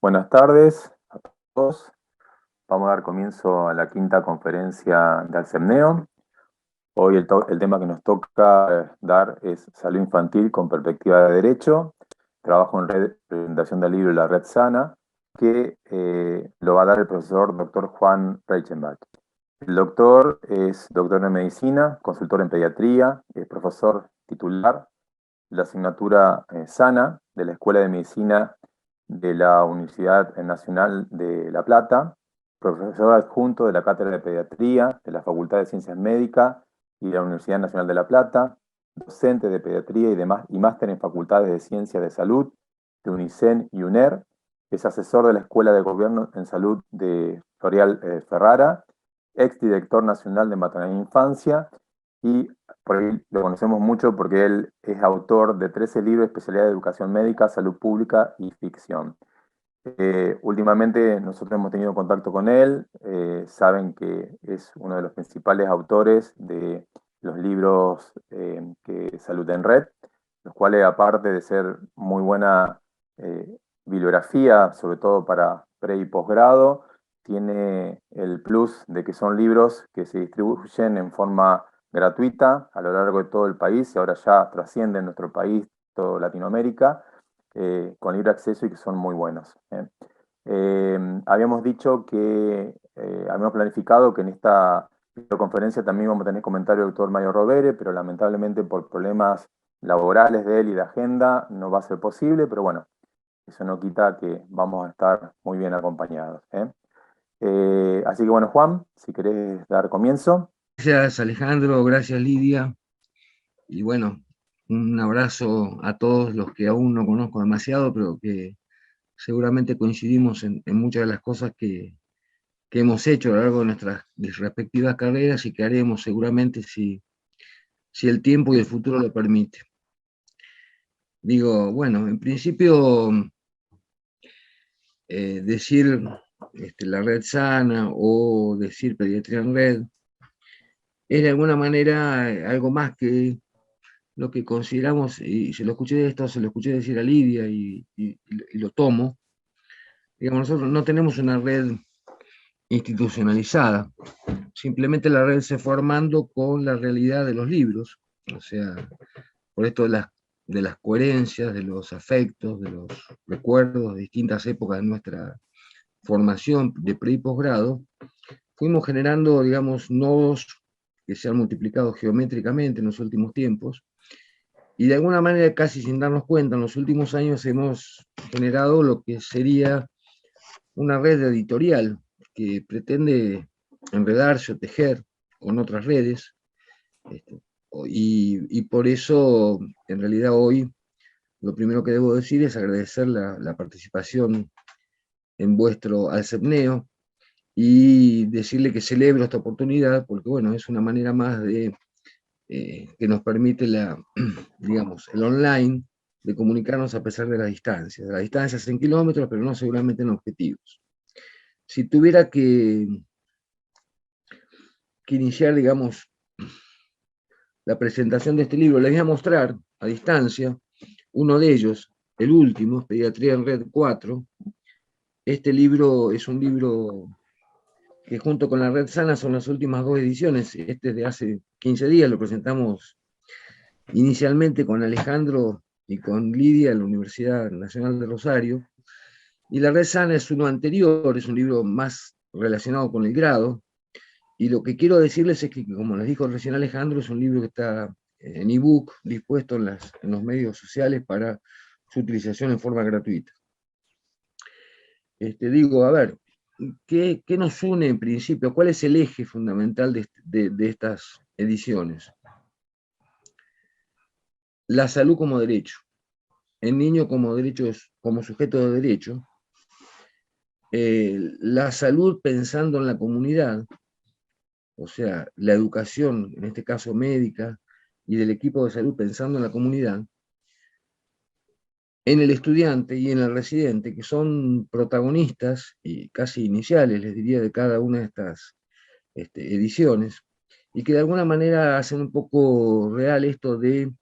Buenas tardes a todos. Vamos a dar comienzo a la quinta conferencia de Alcemneo. Hoy el tema que nos toca dar es Salud Infantil con Perspectiva de Derecho. Trabajo en red, presentación del libro La Red Sana, que lo va a dar el profesor Dr. Juan Reichenbach. El doctor es doctor en medicina, consultor en pediatría, es profesor titular de la asignatura Sana de la Escuela de Medicina de la Universidad Nacional de La Plata, profesor adjunto de la Cátedra de Pediatría de la Facultad de Ciencias Médicas y de la Universidad Nacional de La Plata, docente de pediatría y máster en Facultades de Ciencias de Salud de UNICEN y UNER, es asesor de la Escuela de Gobierno en Salud de Floreal Ferrara, exdirector nacional de Maternidad e Infancia, y por ahí lo conocemos mucho porque él es autor de 13 libros de especialidad de educación médica, salud pública y ficción. Últimamente nosotros hemos tenido contacto con él, saben que es uno de los principales autores de los libros que Salud en Red, los cuales aparte de ser muy buena bibliografía, sobre todo para pre y posgrado, tiene el plus de que son libros que se distribuyen en forma gratuita a lo largo de todo el país y ahora ya trascienden nuestro país, toda Latinoamérica, con libre acceso y que son muy buenos. Habíamos dicho que habíamos planificado que en esta videoconferencia también vamos a tener comentario del doctor Mario Rovere, pero lamentablemente por problemas laborales de él y de agenda no va a ser posible, pero bueno, eso no quita que vamos a estar muy bien acompañados. Así que bueno, Juan, si querés dar comienzo. Gracias Alejandro, gracias Lidia, y bueno, un abrazo a todos los que aún no conozco demasiado, pero que seguramente coincidimos en muchas de las cosas que hemos hecho a lo largo de nuestras respectivas carreras y que haremos seguramente si el tiempo y el futuro lo permite. Digo, bueno, en principio decir la red sana o decir pediatría en red es de alguna manera algo más que lo que consideramos, y se lo escuché de esto, se lo escuché decir a Lidia y lo tomo, digamos, nosotros no tenemos una red institucionalizada, simplemente la red se fue armando con la realidad de los libros, o sea, por esto de las coherencias, de los afectos, de los recuerdos de distintas épocas de nuestra formación de pre y posgrado, fuimos generando, digamos, nodos que se han multiplicado geométricamente en los últimos tiempos, y de alguna manera, casi sin darnos cuenta, en los últimos años hemos generado lo que sería una red editorial que pretende enredarse o tejer con otras redes, este, y por eso, en realidad hoy, lo primero que debo decir es agradecer la participación en vuestro Alcemneo y decirle que celebro esta oportunidad porque, bueno, es una manera más de que nos permite digamos, el online, de comunicarnos a pesar de las distancias en kilómetros, pero no seguramente en objetivos. Si tuviera que iniciar, digamos, la presentación de este libro, les voy a mostrar a distancia uno de ellos, el último, Pediatría en Red 4. Este libro es un libro que junto con la Red Sana son las últimas dos ediciones. Este es de hace 15 días, lo presentamos inicialmente con Alejandro y con Lidia en la Universidad Nacional de Rosario, y La Red Sana es uno anterior, es un libro más relacionado con el grado, y lo que quiero decirles es que, como les dijo recién Alejandro, es un libro que está en ebook, dispuesto en los medios sociales para su utilización en forma gratuita. Digo, a ver, ¿qué nos une en principio? ¿Cuál es el eje fundamental de estas ediciones? La salud como derecho. El niño como derecho, como sujeto de derecho, la salud pensando en la comunidad, o sea, la educación, en este caso médica, y del equipo de salud pensando en la comunidad, en el estudiante y en el residente, que son protagonistas y casi iniciales, les diría, de cada una de estas ediciones, y que de alguna manera hacen un poco real esto de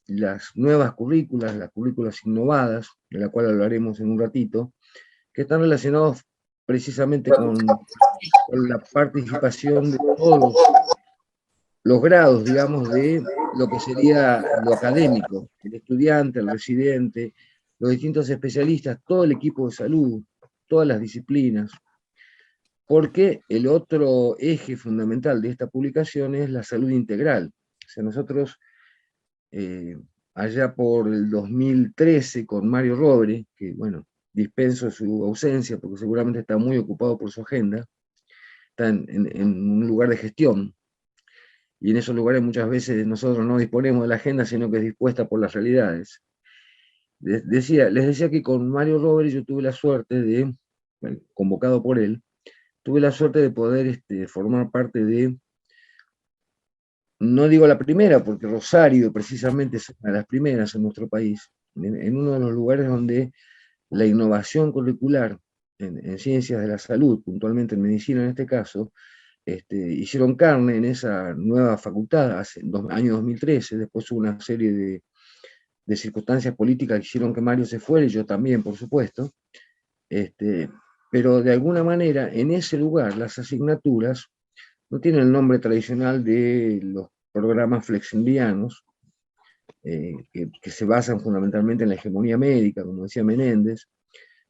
las nuevas currículas, las currículas innovadas, de la cual hablaremos en un ratito, que están relacionados precisamente con la participación de todos los grados, digamos, de lo que sería lo académico, el estudiante, el residente, los distintos especialistas, todo el equipo de salud, todas las disciplinas, porque el otro eje fundamental de esta publicación es la salud integral. O sea, nosotros, allá por el 2013, con Mario Robre, que, bueno, dispenso su ausencia porque seguramente está muy ocupado por su agenda, está en un lugar de gestión, y en esos lugares muchas veces nosotros no disponemos de la agenda, sino que es dispuesta por las realidades. Les decía que con Mario Robre yo tuve la suerte de, bueno, convocado por él, tuve la suerte de poder formar parte de, no digo la primera, porque Rosario precisamente es una de las primeras en nuestro país, en uno de los lugares donde la innovación curricular en ciencias de la salud, puntualmente en medicina en este caso, hicieron carne en esa nueva facultad hace año 2013, después hubo una serie de circunstancias políticas que hicieron que Mario se fuera, y yo también, por supuesto, pero de alguna manera en ese lugar las asignaturas no tienen el nombre tradicional de los programas flexendianos, que se basan fundamentalmente en la hegemonía médica, como decía Menéndez,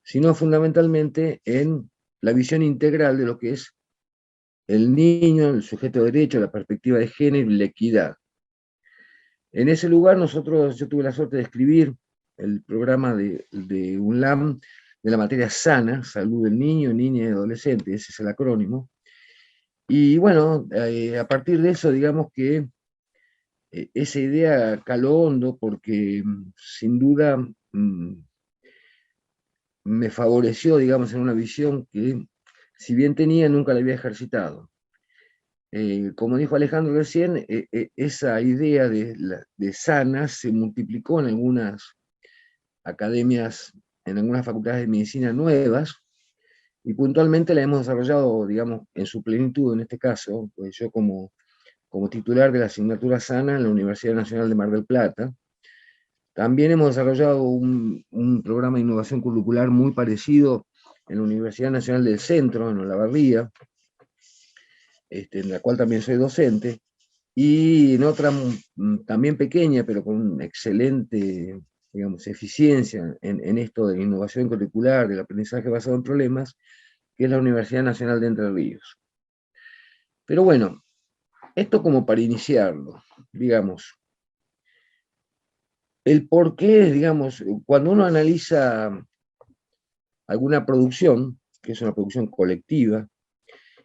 sino fundamentalmente en la visión integral de lo que es el niño, el sujeto de derecho, la perspectiva de género y la equidad. En ese lugar yo tuve la suerte de escribir el programa de UNLAM de la materia sana, salud del niño, niña y adolescente, ese es el acrónimo. Y bueno, a partir de eso, digamos que esa idea caló hondo porque sin duda me favoreció, digamos, en una visión que, si bien tenía, nunca la había ejercitado. Como dijo Alejandro recién, esa idea de sana se multiplicó en algunas academias, en algunas facultades de medicina nuevas, y puntualmente la hemos desarrollado, digamos, en su plenitud en este caso, pues yo como titular de la asignatura sana en la Universidad Nacional de Mar del Plata. También hemos desarrollado un programa de innovación curricular muy parecido en la Universidad Nacional del Centro, en Olavarría, en la cual también soy docente, y en otra también pequeña, pero con una excelente, digamos, eficiencia en esto de la innovación curricular, del aprendizaje basado en problemas, que es la Universidad Nacional de Entre Ríos. Pero bueno, esto como para iniciarlo, digamos, el por qué, digamos, cuando uno analiza alguna producción, que es una producción colectiva,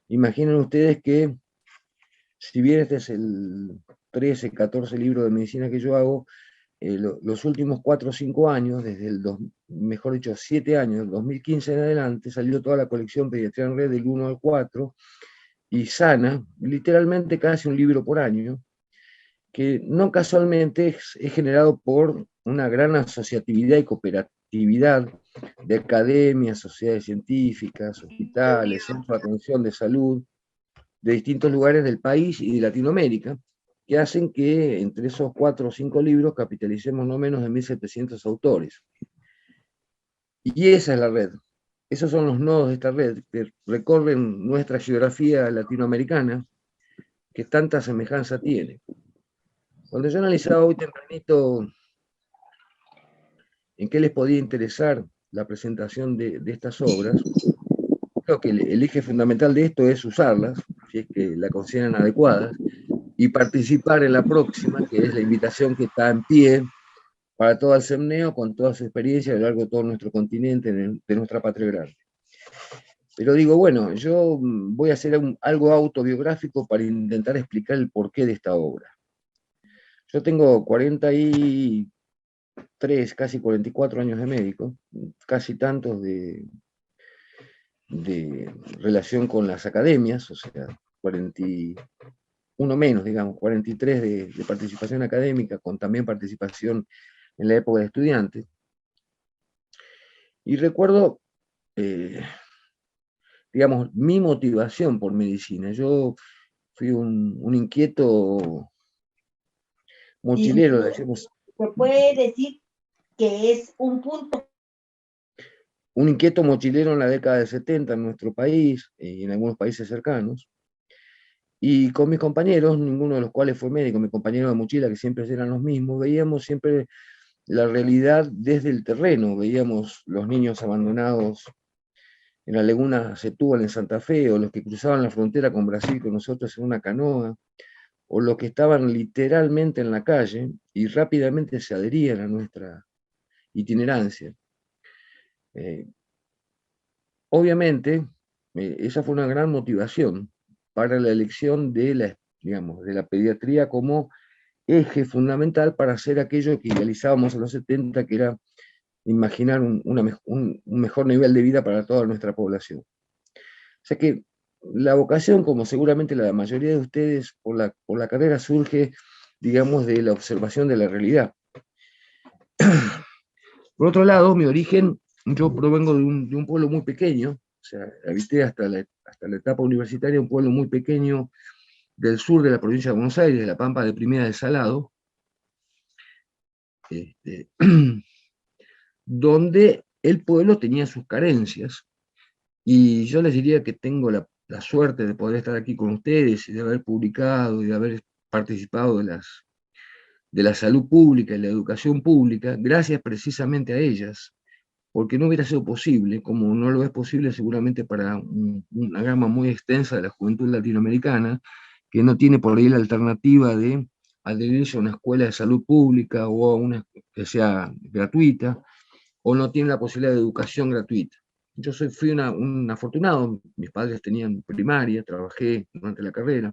imaginen ustedes que, si bien este es el 13, 14 libro de medicina que yo hago, los últimos 4 o 5 años, desde mejor dicho, 7 años, del 2015 en adelante, salió toda la colección Pediatría en Red del 1 al 4, y Sana, literalmente casi un libro por año, que no casualmente es generado por una gran asociatividad y cooperatividad de academias, sociedades científicas, hospitales, centros de atención de salud, de distintos lugares del país y de Latinoamérica, que hacen que entre esos 4 o 5 libros capitalicemos no menos de 1.700 autores. Y esa es la red. Esos son los nodos de esta red que recorren nuestra geografía latinoamericana, que tanta semejanza tiene. Cuando yo analizaba hoy tempranito en qué les podía interesar la presentación de estas obras, creo que el eje fundamental de esto es usarlas, si es que la consideran adecuadas, y participar en la próxima, que es la invitación que está en pie para todo el CEMNEO, con toda su experiencia a lo largo de todo nuestro continente, de nuestra patria grande. Pero digo, bueno, yo voy a hacer algo autobiográfico para intentar explicar el porqué de esta obra. Yo tengo 43, casi 44 años de médico, casi tantos de relación con las academias, o sea, 41 menos, digamos, 43 de participación académica, con también participación en la época de estudiante. Y recuerdo, digamos, mi motivación por medicina. Yo fui un inquieto mochilero, decimos. ¿Se puede decir que es un punto? un inquieto mochilero en la década del 70 en nuestro país y en algunos países cercanos. Y con mis compañeros, ninguno de los cuales fue médico, mis compañeros de mochila, que siempre eran los mismos, veíamos siempre la realidad desde el terreno. Veíamos los niños abandonados en la laguna Setúbal en Santa Fe, o los que cruzaban la frontera con Brasil con nosotros en una canoa, o los que estaban literalmente en la calle y rápidamente se adherían a nuestra itinerancia. Obviamente, esa fue una gran motivación para la elección de la, digamos, de la pediatría como eje fundamental para hacer aquello que idealizábamos en los 70, que era imaginar un mejor nivel de vida para toda nuestra población. O sea que la vocación, como seguramente la mayoría de ustedes por la carrera, surge, digamos, de la observación de la realidad. Por otro lado, mi origen, yo provengo de un pueblo muy pequeño, o sea, habité hasta la etapa universitaria un pueblo muy pequeño del sur de la provincia de Buenos Aires, de la Pampa deprimida del Salado, este, donde el pueblo tenía sus carencias, y yo les diría que tengo la suerte de poder estar aquí con ustedes y de haber publicado y de haber participado de la salud pública y la educación pública, gracias precisamente a ellas, porque no hubiera sido posible, como no lo es posible seguramente para una gama muy extensa de la juventud latinoamericana, que no tiene por ahí la alternativa de adherirse a una escuela de salud pública o a una que sea gratuita, o no tiene la posibilidad de educación gratuita. Fui un afortunado, mis padres tenían primaria, trabajé durante la carrera.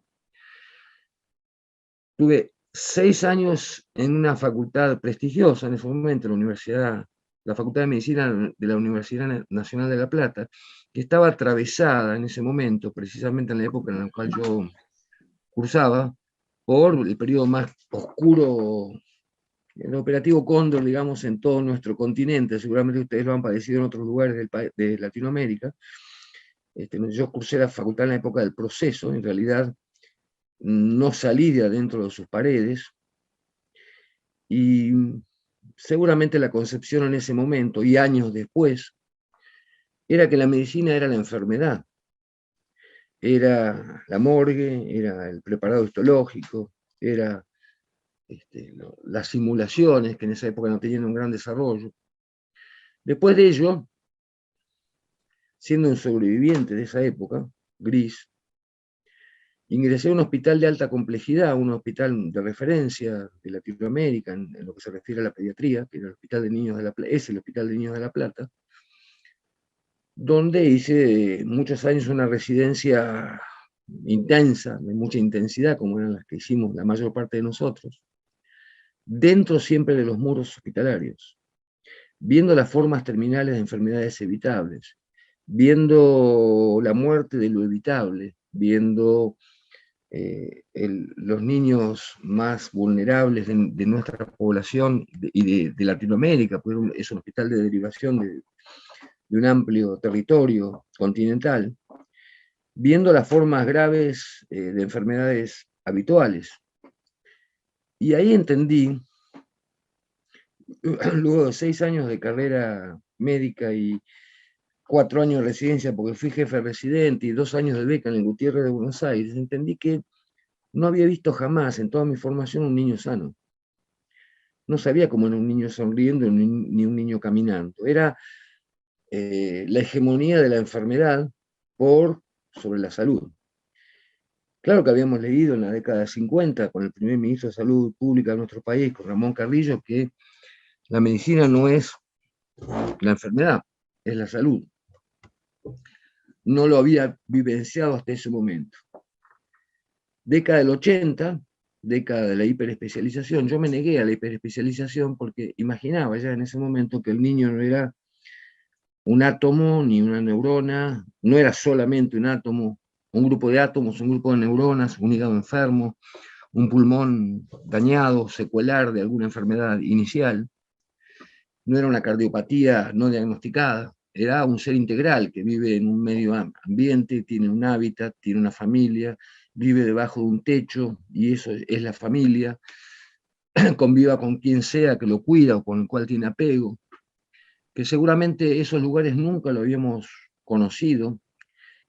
Tuve 6 años en una facultad prestigiosa en ese momento, la Facultad de Medicina de la Universidad Nacional de La Plata, que estaba atravesada en ese momento, precisamente en la época en la cual yo cursaba, por el periodo más oscuro, el operativo Cóndor, digamos, en todo nuestro continente. Seguramente ustedes lo han padecido en otros lugares de Latinoamérica. Yo cursé la facultad en la época del proceso, en realidad no salí de adentro de sus paredes, y seguramente la concepción en ese momento y años después era que la medicina era la enfermedad, era la morgue, era el preparado histológico, era las simulaciones, que en esa época no tenían un gran desarrollo. Después de ello, siendo un sobreviviente de esa época, gris, ingresé a un hospital de alta complejidad, un hospital de referencia de Latinoamérica en lo que se refiere a la pediatría, que era el Hospital de Niños de la Plata, es el Hospital de Niños de la Plata, donde hice muchos años una residencia intensa, de mucha intensidad, como eran las que hicimos la mayor parte de nosotros, dentro siempre de los muros hospitalarios, viendo las formas terminales de enfermedades evitables, viendo la muerte de lo evitable, viendo los niños más vulnerables de nuestra población y de Latinoamérica, porque es un hospital de derivación de un amplio territorio continental, viendo las formas graves de enfermedades habituales. Y ahí entendí, luego de 6 años de carrera médica y 4 años de residencia, porque fui jefe residente, y 2 años de beca en el Gutiérrez de Buenos Aires, entendí que no había visto jamás en toda mi formación un niño sano. No sabía cómo era un niño sonriendo ni un niño caminando. Era la hegemonía de la enfermedad sobre la salud. Claro que habíamos leído en la década de 50, con el primer ministro de Salud Pública de nuestro país, con Ramón Carrillo, que la medicina no es la enfermedad, es la salud. No lo había vivenciado hasta ese momento. Década del 80, década de la hiperespecialización. Yo me negué a la hiperespecialización porque imaginaba ya en ese momento que el niño no era un átomo ni una neurona, no era solamente un átomo, un grupo de átomos, un grupo de neuronas, un hígado enfermo, un pulmón dañado, secuelar de alguna enfermedad inicial. No era una cardiopatía no diagnosticada, era un ser integral que vive en un medio ambiente, tiene un hábitat, tiene una familia, vive debajo de un techo, y eso es la familia, conviva con quien sea que lo cuida o con el cual tiene apego, que seguramente esos lugares nunca lo habíamos conocido,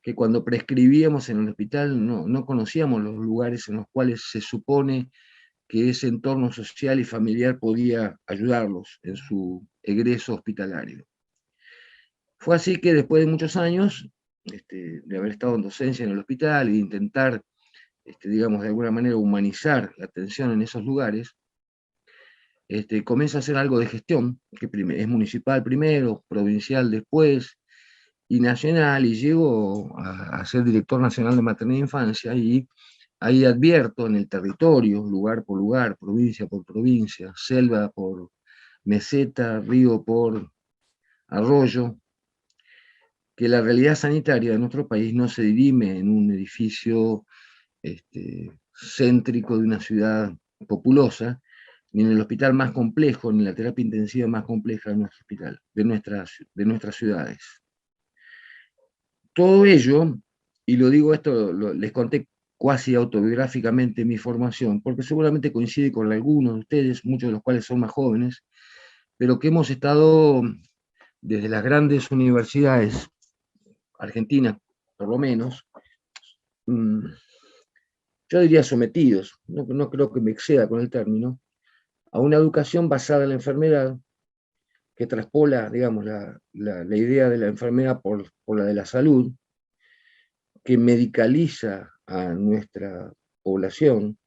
que cuando prescribíamos en el hospital no conocíamos los lugares en los cuales se supone que ese entorno social y familiar podía ayudarlos en su egreso hospitalario. Fue así que después de muchos años de haber estado en docencia en el hospital y de intentar, digamos, de alguna manera humanizar la atención en esos lugares, comienza a hacer algo de gestión, que es municipal primero, provincial después, y nacional, y llego a ser director nacional de maternidad e infancia, y ahí advierto en el territorio, lugar por lugar, provincia por provincia, selva por meseta, río por arroyo, que la realidad sanitaria de nuestro país no se dirime en un edificio céntrico de una ciudad populosa, ni en el hospital más complejo, ni en la terapia intensiva más compleja de nuestro hospital, de nuestras ciudades. Todo ello, y lo digo esto, les conté cuasi autobiográficamente mi formación, porque seguramente coincide con algunos de ustedes, muchos de los cuales son más jóvenes, pero que hemos estado desde las grandes universidades argentinas, por lo menos, yo diría sometidos, no creo que me exceda con el término, a una educación basada en la enfermedad, que traspola, digamos, la idea de la enfermedad por la de la salud, que medicaliza a nuestra población,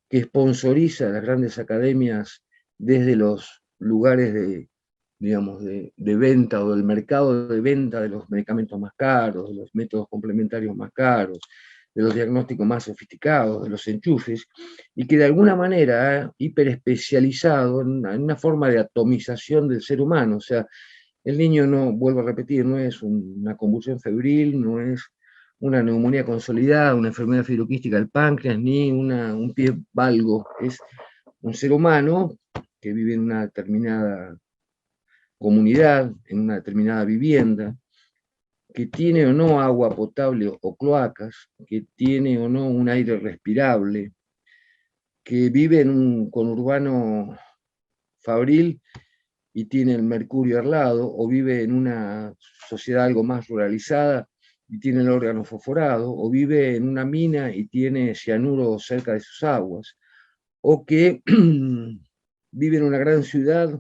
que sponsoriza las grandes academias desde los lugares digamos, de venta o del mercado de venta de los medicamentos más caros, de los métodos complementarios más caros, de los diagnósticos más sofisticados, de los enchufes, y que de alguna manera ha hiperespecializado en una forma de atomización del ser humano. O sea, el niño no, vuelvo a repetir, no es una convulsión febril, no es una neumonía consolidada, una enfermedad fibroquística del páncreas, ni un pie valgo. Es un ser humano que vive en una determinada comunidad, en una determinada vivienda, que tiene o no agua potable o cloacas, que tiene o no un aire respirable, que vive en un conurbano fabril y tiene el mercurio al lado, o vive en una sociedad algo más ruralizada y tiene el órgano fosforado, o vive en una mina y tiene cianuro cerca de sus aguas, o que vive en una gran ciudad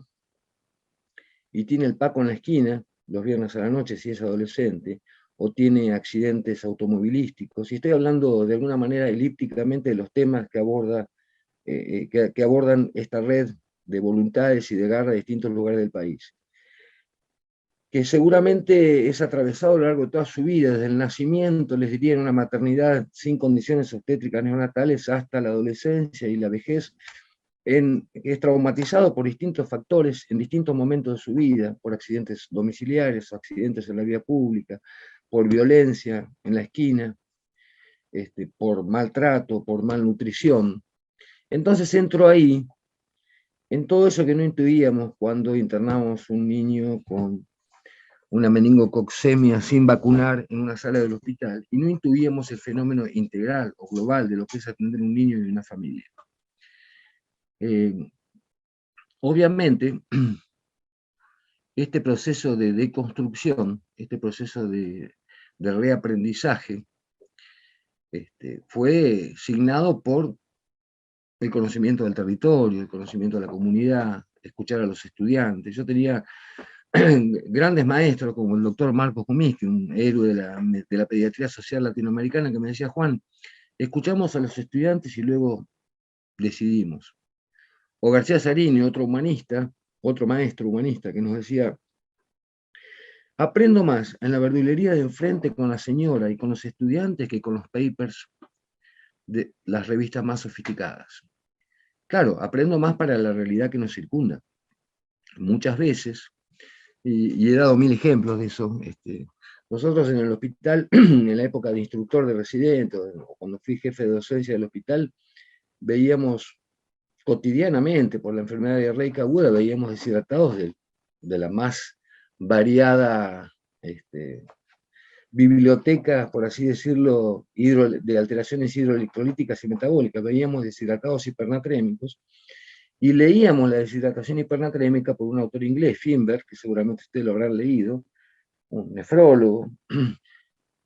y tiene el Paco en la esquina, los viernes a la noche si es adolescente, o tiene accidentes automovilísticos, y estoy hablando de alguna manera elípticamente de los temas que abordan esta red de voluntades y de garra de distintos lugares del país, que seguramente es atravesado a lo largo de toda su vida, desde el nacimiento, les diría, en una maternidad sin condiciones obstétricas neonatales, hasta la adolescencia y la vejez, es traumatizado por distintos factores en distintos momentos de su vida, por accidentes domiciliares, accidentes en la vía pública, por violencia en la esquina, por maltrato, por malnutrición. Entonces entro ahí, en todo eso que no intuíamos cuando internamos un niño con una meningococcemia sin vacunar en una sala del hospital, y no intuíamos el fenómeno integral o global de lo que es atender un niño y una familia. Obviamente, este proceso de deconstrucción, este proceso de reaprendizaje, fue signado por el conocimiento del territorio, el conocimiento de la comunidad, escuchar a los estudiantes. Yo tenía grandes maestros como el doctor Marcos Kuminski, un héroe de la pediatría social latinoamericana, que me decía: Juan, escuchamos a los estudiantes y luego decidimos. O García Zarini, otro humanista, otro maestro humanista, que nos decía: aprendo más en la verdulería de enfrente con la señora y con los estudiantes que con los papers de las revistas más sofisticadas. Claro, aprendo más para la realidad que nos circunda. Muchas veces, y he dado mil ejemplos de eso, nosotros en el hospital, en la época de instructor de residente, o cuando fui jefe de docencia del hospital, veíamos cotidianamente, por la enfermedad diarreica aguda, veíamos deshidratados de la más variada biblioteca, por así decirlo, de alteraciones hidroelectrolíticas y metabólicas. Veíamos deshidratados hipernatrémicos, y leíamos la deshidratación hipernatrémica por un autor inglés, Finberg, que seguramente ustedes lo habrán leído, un nefrólogo,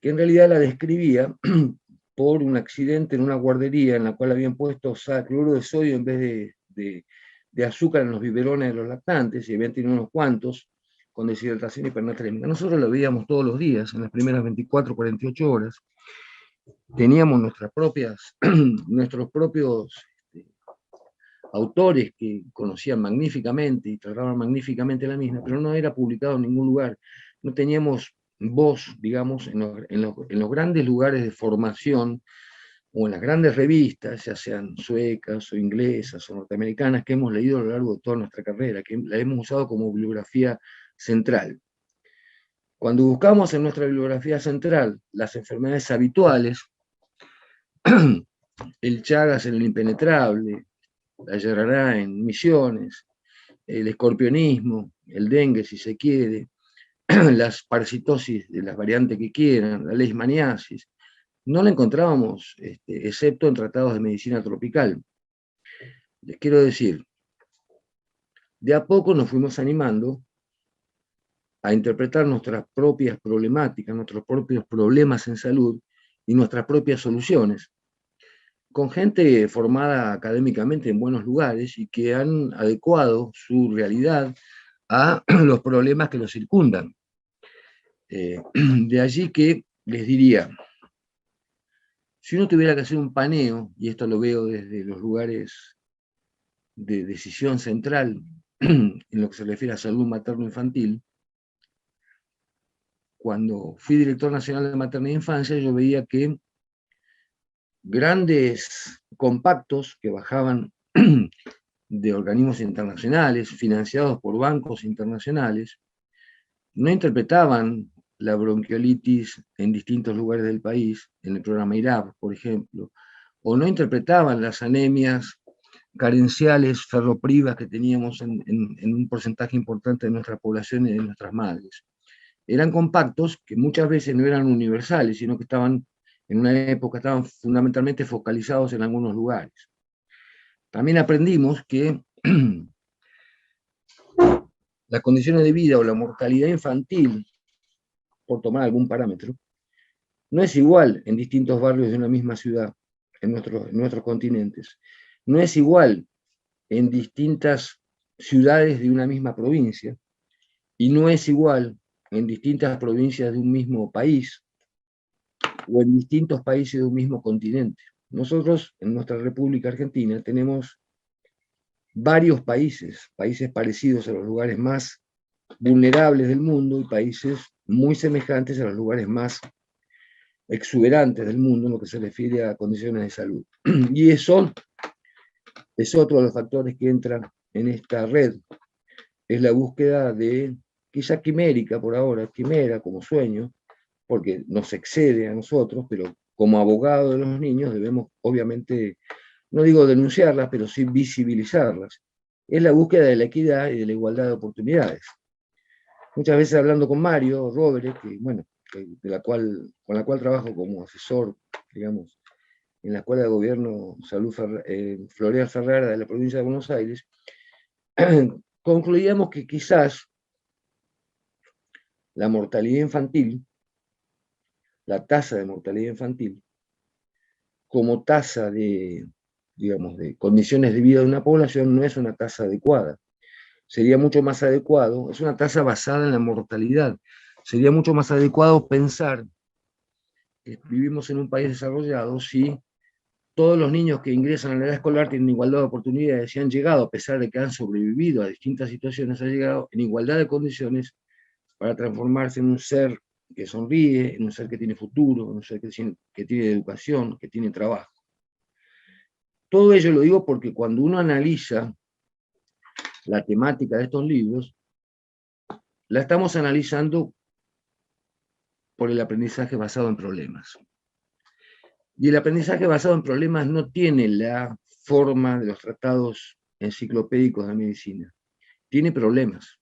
que en realidad la describía por un accidente en una guardería en la cual habían puesto cloruro de sodio en vez de azúcar en los biberones de los lactantes, y habían tenido unos cuantos con deshidratación hipernatrémica. Nosotros lo veíamos todos los días, en las primeras 24, 48 horas. Teníamos nuestros propios autores que conocían magníficamente y trataban magníficamente la misma, pero no era publicado en ningún lugar. No teníamos voz, digamos, en los grandes lugares de formación o en las grandes revistas, ya sean suecas o inglesas o norteamericanas, que hemos leído a lo largo de toda nuestra carrera, que la hemos usado como bibliografía central. Cuando buscamos en nuestra bibliografía central las enfermedades habituales, el Chagas en el impenetrable, la Yarará en Misiones, el escorpionismo, el dengue si se quiere, las parasitosis de las variantes que quieran, la leishmaniasis, no la encontrábamos, excepto en tratados de medicina tropical. Les quiero decir, de a poco nos fuimos animando a interpretar nuestras propias problemáticas, nuestros propios problemas en salud y nuestras propias soluciones, con gente formada académicamente en buenos lugares y que han adecuado su realidad a los problemas que los circundan. De allí que les diría, si uno tuviera que hacer un paneo, y esto lo veo desde los lugares de decisión central en lo que se refiere a salud materno-infantil, cuando fui director nacional de maternidad e infancia, yo veía que grandes compactos que bajaban de organismos internacionales, financiados por bancos internacionales, no interpretaban la bronquiolitis en distintos lugares del país, en el programa IRAP, por ejemplo, o no interpretaban las anemias carenciales ferroprivas que teníamos en un porcentaje importante de nuestra población y de nuestras madres. Eran compactos que muchas veces no eran universales, sino que estaban, en una época, estaban fundamentalmente focalizados en algunos lugares. También aprendimos que las condiciones de vida o la mortalidad infantil, por tomar algún parámetro, no es igual en distintos barrios de una misma ciudad, en nuestros continentes. No es igual en distintas ciudades de una misma provincia, y no es igual en distintas provincias de un mismo país, o en distintos países de un mismo continente. Nosotros, en nuestra República Argentina, tenemos varios países parecidos a los lugares más vulnerables del mundo y países muy semejantes a los lugares más exuberantes del mundo en lo que se refiere a condiciones de salud. Y eso es otro de los factores que entran en esta red, es la búsqueda de, quizá quimérica por ahora, quimera como sueño, porque nos excede a nosotros, pero como abogado de los niños debemos, obviamente, no digo denunciarlas, pero sí visibilizarlas. Es la búsqueda de la equidad y de la igualdad de oportunidades. Muchas veces hablando con Mario Róveres, que, bueno, con la cual trabajo como asesor, digamos, en la Escuela de Gobierno Salud Floreal Ferrara de la provincia de Buenos Aires, concluíamos que quizás la mortalidad infantil, la tasa de mortalidad infantil, como tasa de, digamos, de condiciones de vida de una población, no es una tasa adecuada. Sería mucho más adecuado, es una tasa basada en la mortalidad, sería mucho más adecuado pensar que vivimos en un país desarrollado si todos los niños que ingresan a la edad escolar tienen igualdad de oportunidades y han llegado, a pesar de que han sobrevivido a distintas situaciones, han llegado en igualdad de condiciones para transformarse en un ser que sonríe, en un ser que tiene futuro, en un ser que tiene educación, que tiene trabajo. Todo ello lo digo porque cuando uno analiza la temática de estos libros, la estamos analizando por el aprendizaje basado en problemas. Y el aprendizaje basado en problemas no tiene la forma de los tratados enciclopédicos de medicina. Tiene problemas.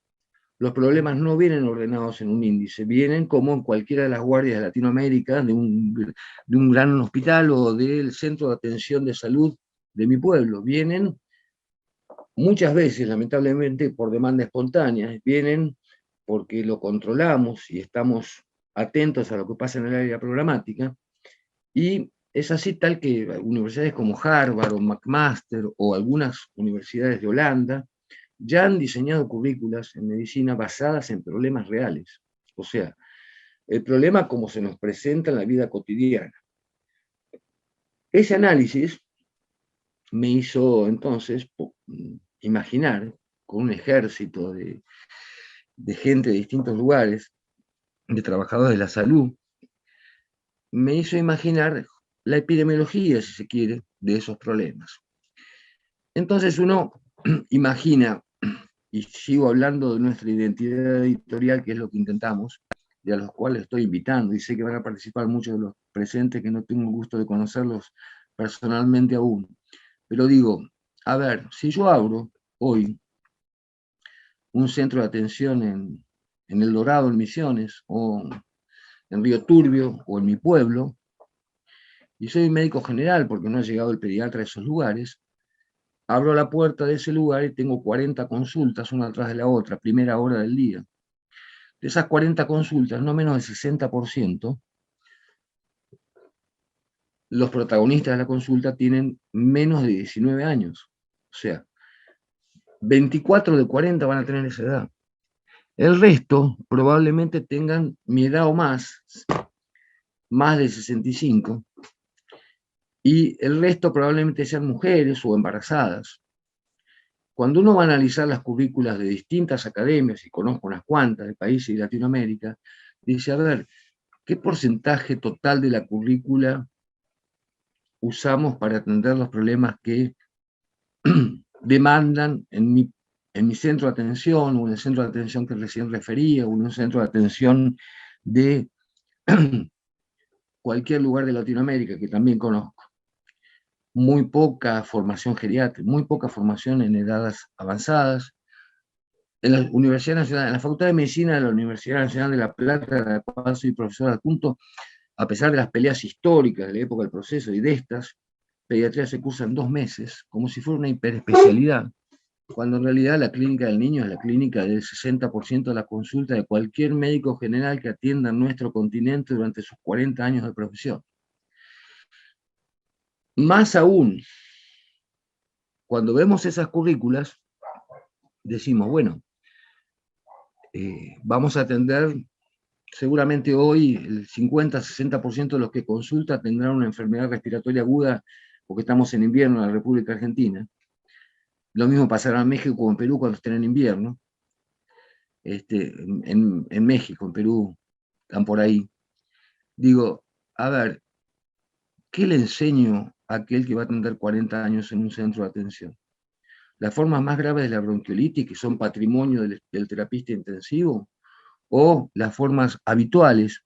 Los problemas no vienen ordenados en un índice, vienen como en cualquiera de las guardias de Latinoamérica, de un gran hospital o del centro de atención de salud de mi pueblo. Vienen muchas veces, lamentablemente, por demanda espontánea, vienen porque lo controlamos y estamos atentos a lo que pasa en el área programática, y es así tal que universidades como Harvard o McMaster o algunas universidades de Holanda ya han diseñado currículas en medicina basadas en problemas reales. O sea, el problema como se nos presenta en la vida cotidiana. Ese análisis me hizo entonces imaginar, con un ejército de gente de distintos lugares, de trabajadores de la salud, me hizo imaginar la epidemiología, si se quiere, de esos problemas. Entonces uno imagina, y sigo hablando de nuestra identidad editorial, que es lo que intentamos, y a los cuales estoy invitando, y sé que van a participar muchos de los presentes que no tengo el gusto de conocerlos personalmente aún. Pero digo, a ver, si yo abro hoy un centro de atención en El Dorado, en Misiones, o en Río Turbio, o en mi pueblo, y soy médico general porque no ha llegado el pediatra a esos lugares, abro la puerta de ese lugar y tengo 40 consultas, una atrás de la otra, primera hora del día. De esas 40 consultas, no menos del 60%, los protagonistas de la consulta tienen menos de 19 años. O sea, 24 de 40 van a tener esa edad. El resto probablemente tengan mi edad o más de 65, y el resto probablemente sean mujeres o embarazadas. Cuando uno va a analizar las currículas de distintas academias, y conozco unas cuantas de países de Latinoamérica, dice, a ver, ¿qué porcentaje total de la currícula usamos para atender los problemas que demandan en mi centro de atención, o en el centro de atención que recién refería, o en un centro de atención de cualquier lugar de Latinoamérica que también conozco? Muy poca formación geriátrica, muy poca formación en edades avanzadas. En la Universidad Nacional, en la Facultad de Medicina de la Universidad Nacional de La Plata, de la cual soy profesor adjunto, a pesar de las peleas históricas de la época del proceso y de estas, pediatría se cursa en 2 meses, como si fuera una hiperespecialidad, cuando en realidad la clínica del niño es la clínica del 60% de la consulta de cualquier médico general que atienda en nuestro continente durante sus 40 años de profesión. Más aún, cuando vemos esas currículas, decimos, bueno, vamos a atender, seguramente hoy el 50-60% de los que consultan tendrán una enfermedad respiratoria aguda, porque estamos en invierno en la República Argentina. Lo mismo pasará en México o en Perú cuando estén en invierno. En México, en Perú, están por ahí. Digo, a ver, ¿qué le enseño a aquel que va a atender 40 años en un centro de atención? Las formas más graves de la bronquiolitis, que son patrimonio del terapista intensivo, o las formas habituales,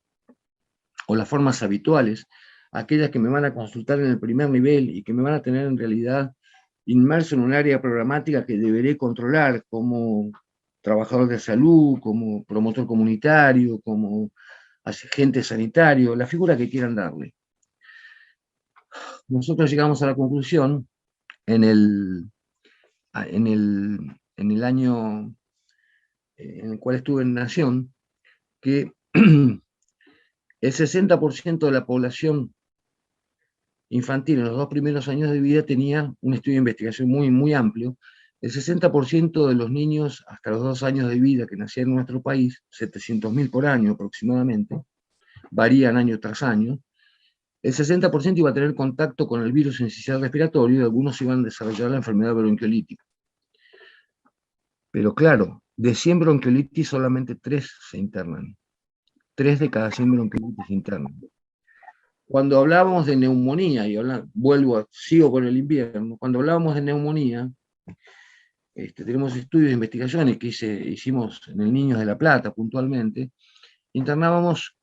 aquellas que me van a consultar en el primer nivel y que me van a tener en realidad inmerso en un área programática que deberé controlar como trabajador de salud, como promotor comunitario, como agente sanitario, la figura que quieran darle. Nosotros llegamos a la conclusión en el año en el cual estuve en Nación, que el 60% de la población infantil en los 2 primeros años de vida tenía un estudio de investigación muy, muy amplio. El 60% de los niños hasta los 2 años de vida que nacían en nuestro país, 700.000 por año aproximadamente, varían año tras año, el 60% iba a tener contacto con el virus incisional respiratorio, y algunos iban a desarrollar la enfermedad bronquiolítica. Pero claro, de 100 bronquiolitis solamente 3 se internan. 3 de cada 100 bronquiolitis se internan. Cuando hablábamos de neumonía, y sigo con el invierno, cuando hablábamos de neumonía, tenemos estudios de investigaciones que hicimos en el Niños de La Plata puntualmente, internábamos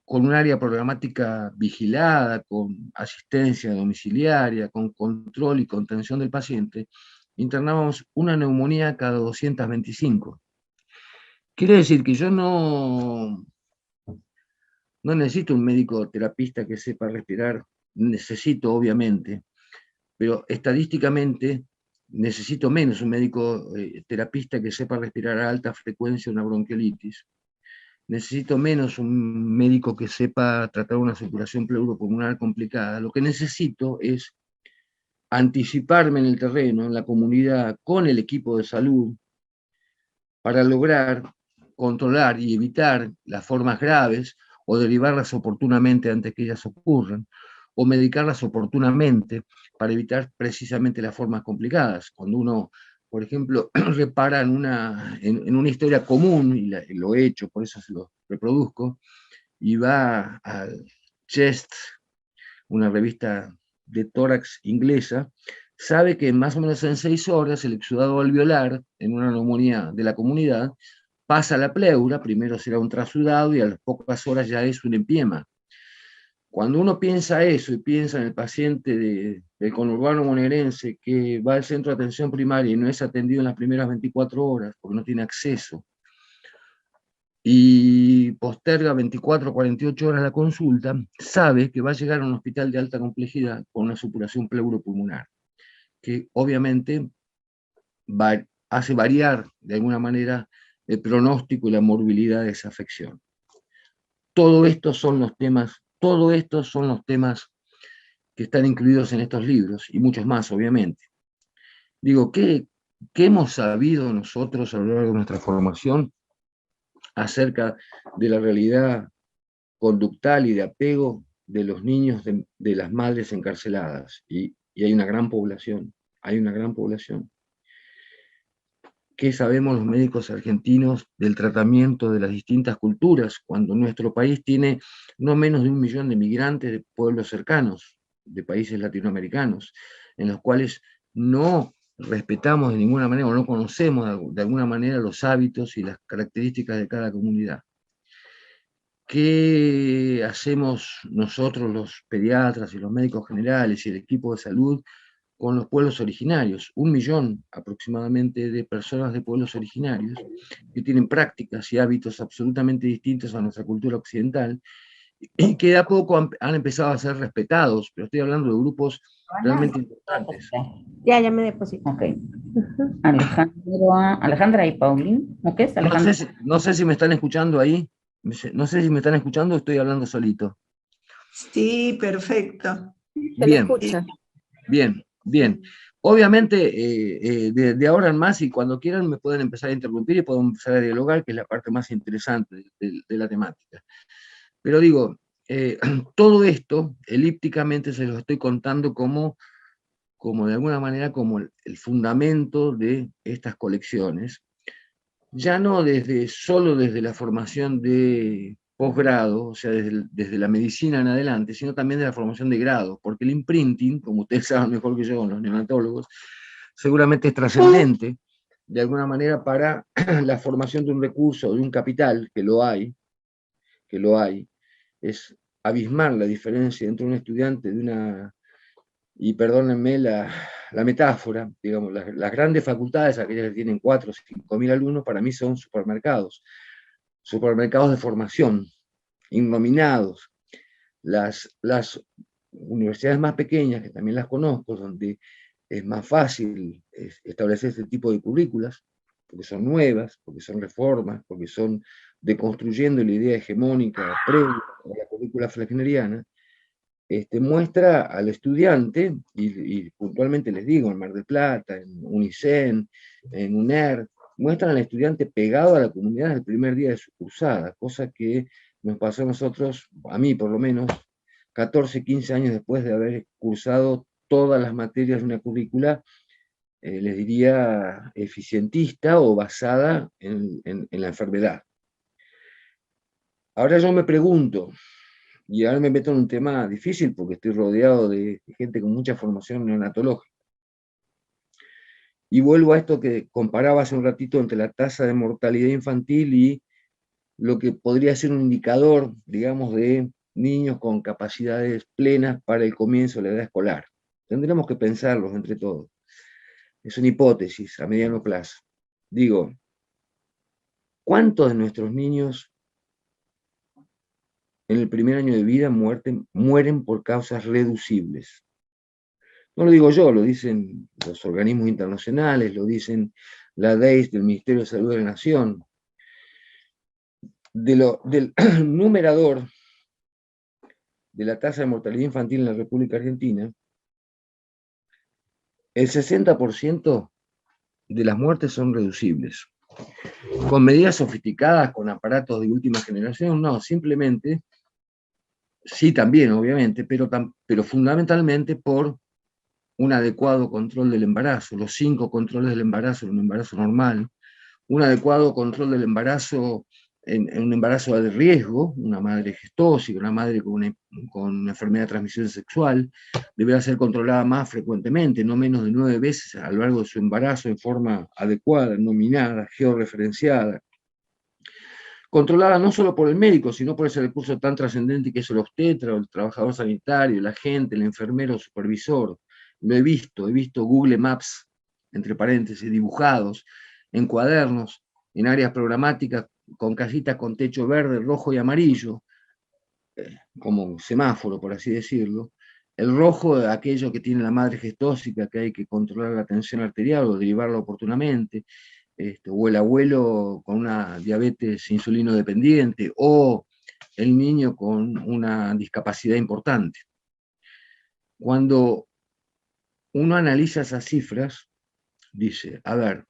con un área programática vigilada, con asistencia domiciliaria, con control y contención del paciente, internábamos una neumonía cada 225. Quiere decir que yo no necesito un médico terapista que sepa respirar, necesito obviamente, pero estadísticamente necesito menos un médico terapista que sepa respirar a alta frecuencia una bronquiolitis, necesito menos un médico que sepa tratar una supuración pleuropulmonar complicada. Lo que necesito es anticiparme en el terreno, en la comunidad, con el equipo de salud, para lograr controlar y evitar las formas graves o derivarlas oportunamente antes que ellas ocurran, o medicarlas oportunamente para evitar precisamente las formas complicadas. Cuando uno, por ejemplo, repara en una historia común, y lo he hecho, por eso se lo reproduzco, y va al Chest, una revista de tórax inglesa, sabe que más o menos en 6 horas el exudado alveolar, en una neumonía de la comunidad, pasa a la pleura, primero será un trasudado y a las pocas horas ya es un empiema. Cuando uno piensa eso y piensa en el paciente del conurbano bonaerense que va al centro de atención primaria y no es atendido en las primeras 24 horas porque no tiene acceso, y posterga 24 o 48 horas la consulta, sabe que va a llegar a un hospital de alta complejidad con una supuración pleuropulmonar, que obviamente hace variar de alguna manera el pronóstico y la morbilidad de esa afección. Todo estos son los temas que están incluidos en estos libros, y muchos más, obviamente. Digo, ¿qué hemos sabido nosotros a lo largo de nuestra formación acerca de la realidad conductal y de apego de los niños de las madres encarceladas? Y hay una gran población, ¿Qué sabemos los médicos argentinos del tratamiento de las distintas culturas, cuando nuestro país tiene no menos de 1 millón de migrantes de pueblos cercanos, de países latinoamericanos, en los cuales no respetamos de ninguna manera o no conocemos de alguna manera los hábitos y las características de cada comunidad? ¿Qué hacemos nosotros los pediatras y los médicos generales y el equipo de salud con los pueblos originarios? 1 millón aproximadamente de personas de pueblos originarios que tienen prácticas y hábitos absolutamente distintos a nuestra cultura occidental y que de a poco han empezado a ser respetados, pero estoy hablando de grupos realmente importantes. Ya me deposito. Ok. Alejandra y Paulín. ¿No qué es Alejandra? No sé si me están escuchando ahí. No sé si me están escuchando o estoy hablando solito. Sí, perfecto. Se le escucha. Bien. Obviamente, de ahora en más, y cuando quieran, me pueden empezar a interrumpir y podemos empezar a dialogar, que es la parte más interesante de la temática. Pero digo, todo esto, elípticamente, se los estoy contando como de alguna manera, como el fundamento de estas colecciones, ya no solo desde la formación de posgrado, o sea, desde la medicina en adelante, sino también de la formación de grado, porque el imprinting, como ustedes saben mejor que yo, los neonatólogos, seguramente es trascendente, de alguna manera, para la formación de un recurso, de un capital, que lo hay, es abismar la diferencia entre un estudiante de una, y perdónenme la metáfora, digamos, las grandes facultades, aquellas que tienen 4 o 5 mil alumnos, para mí son supermercados de formación, innominados. Las universidades más pequeñas, que también las conozco, donde es más fácil establecer este tipo de currículas, porque son nuevas, porque son reformas, porque son deconstruyendo la idea hegemónica previa a la currícula flegneriana, muestra al estudiante, y puntualmente les digo, en Mar del Plata, en UNICEN, en UNER, muestran al estudiante pegado a la comunidad desde el primer día de su cursada, cosa que nos pasó a nosotros, a mí por lo menos, 14, 15 años después de haber cursado todas las materias de una currícula, les diría, eficientista o basada en la enfermedad. Ahora yo me pregunto, y ahora me meto en un tema difícil porque estoy rodeado de gente con mucha formación neonatológica. Y vuelvo a esto que comparaba hace un ratito entre la tasa de mortalidad infantil y lo que podría ser un indicador, digamos, de niños con capacidades plenas para el comienzo de la edad escolar. Tendremos que pensarlos entre todos. Es una hipótesis a mediano plazo. Digo, ¿cuántos de nuestros niños en el primer año de vida mueren por causas reducibles? No lo digo yo, lo dicen los organismos internacionales, lo dicen la DEIS del Ministerio de Salud de la Nación. Del numerador de la tasa de mortalidad infantil en la República Argentina, el 60% de las muertes son reducibles. Con medidas sofisticadas, con aparatos de última generación, no, simplemente, sí también obviamente, pero fundamentalmente por un adecuado control del embarazo, los 5 controles del embarazo en un embarazo normal, un adecuado control del embarazo en un embarazo de riesgo, una madre gestósica, una madre con una enfermedad de transmisión sexual, deberá ser controlada más frecuentemente, no menos de 9 veces a lo largo de su embarazo en forma adecuada, nominada, georreferenciada, controlada no solo por el médico, sino por ese recurso tan trascendente que es el obstetra, o el trabajador sanitario, el agente, el enfermero, el supervisor. Lo he visto Google Maps, entre paréntesis, dibujados, en cuadernos, en áreas programáticas, con casitas con techo verde, rojo y amarillo, como semáforo, por así decirlo. El rojo, aquello que tiene la madre gestósica, que hay que controlar la tensión arterial o derivarla oportunamente, o el abuelo con una diabetes insulino dependiente, o el niño con una discapacidad importante. Cuando uno analiza esas cifras, dice, a ver,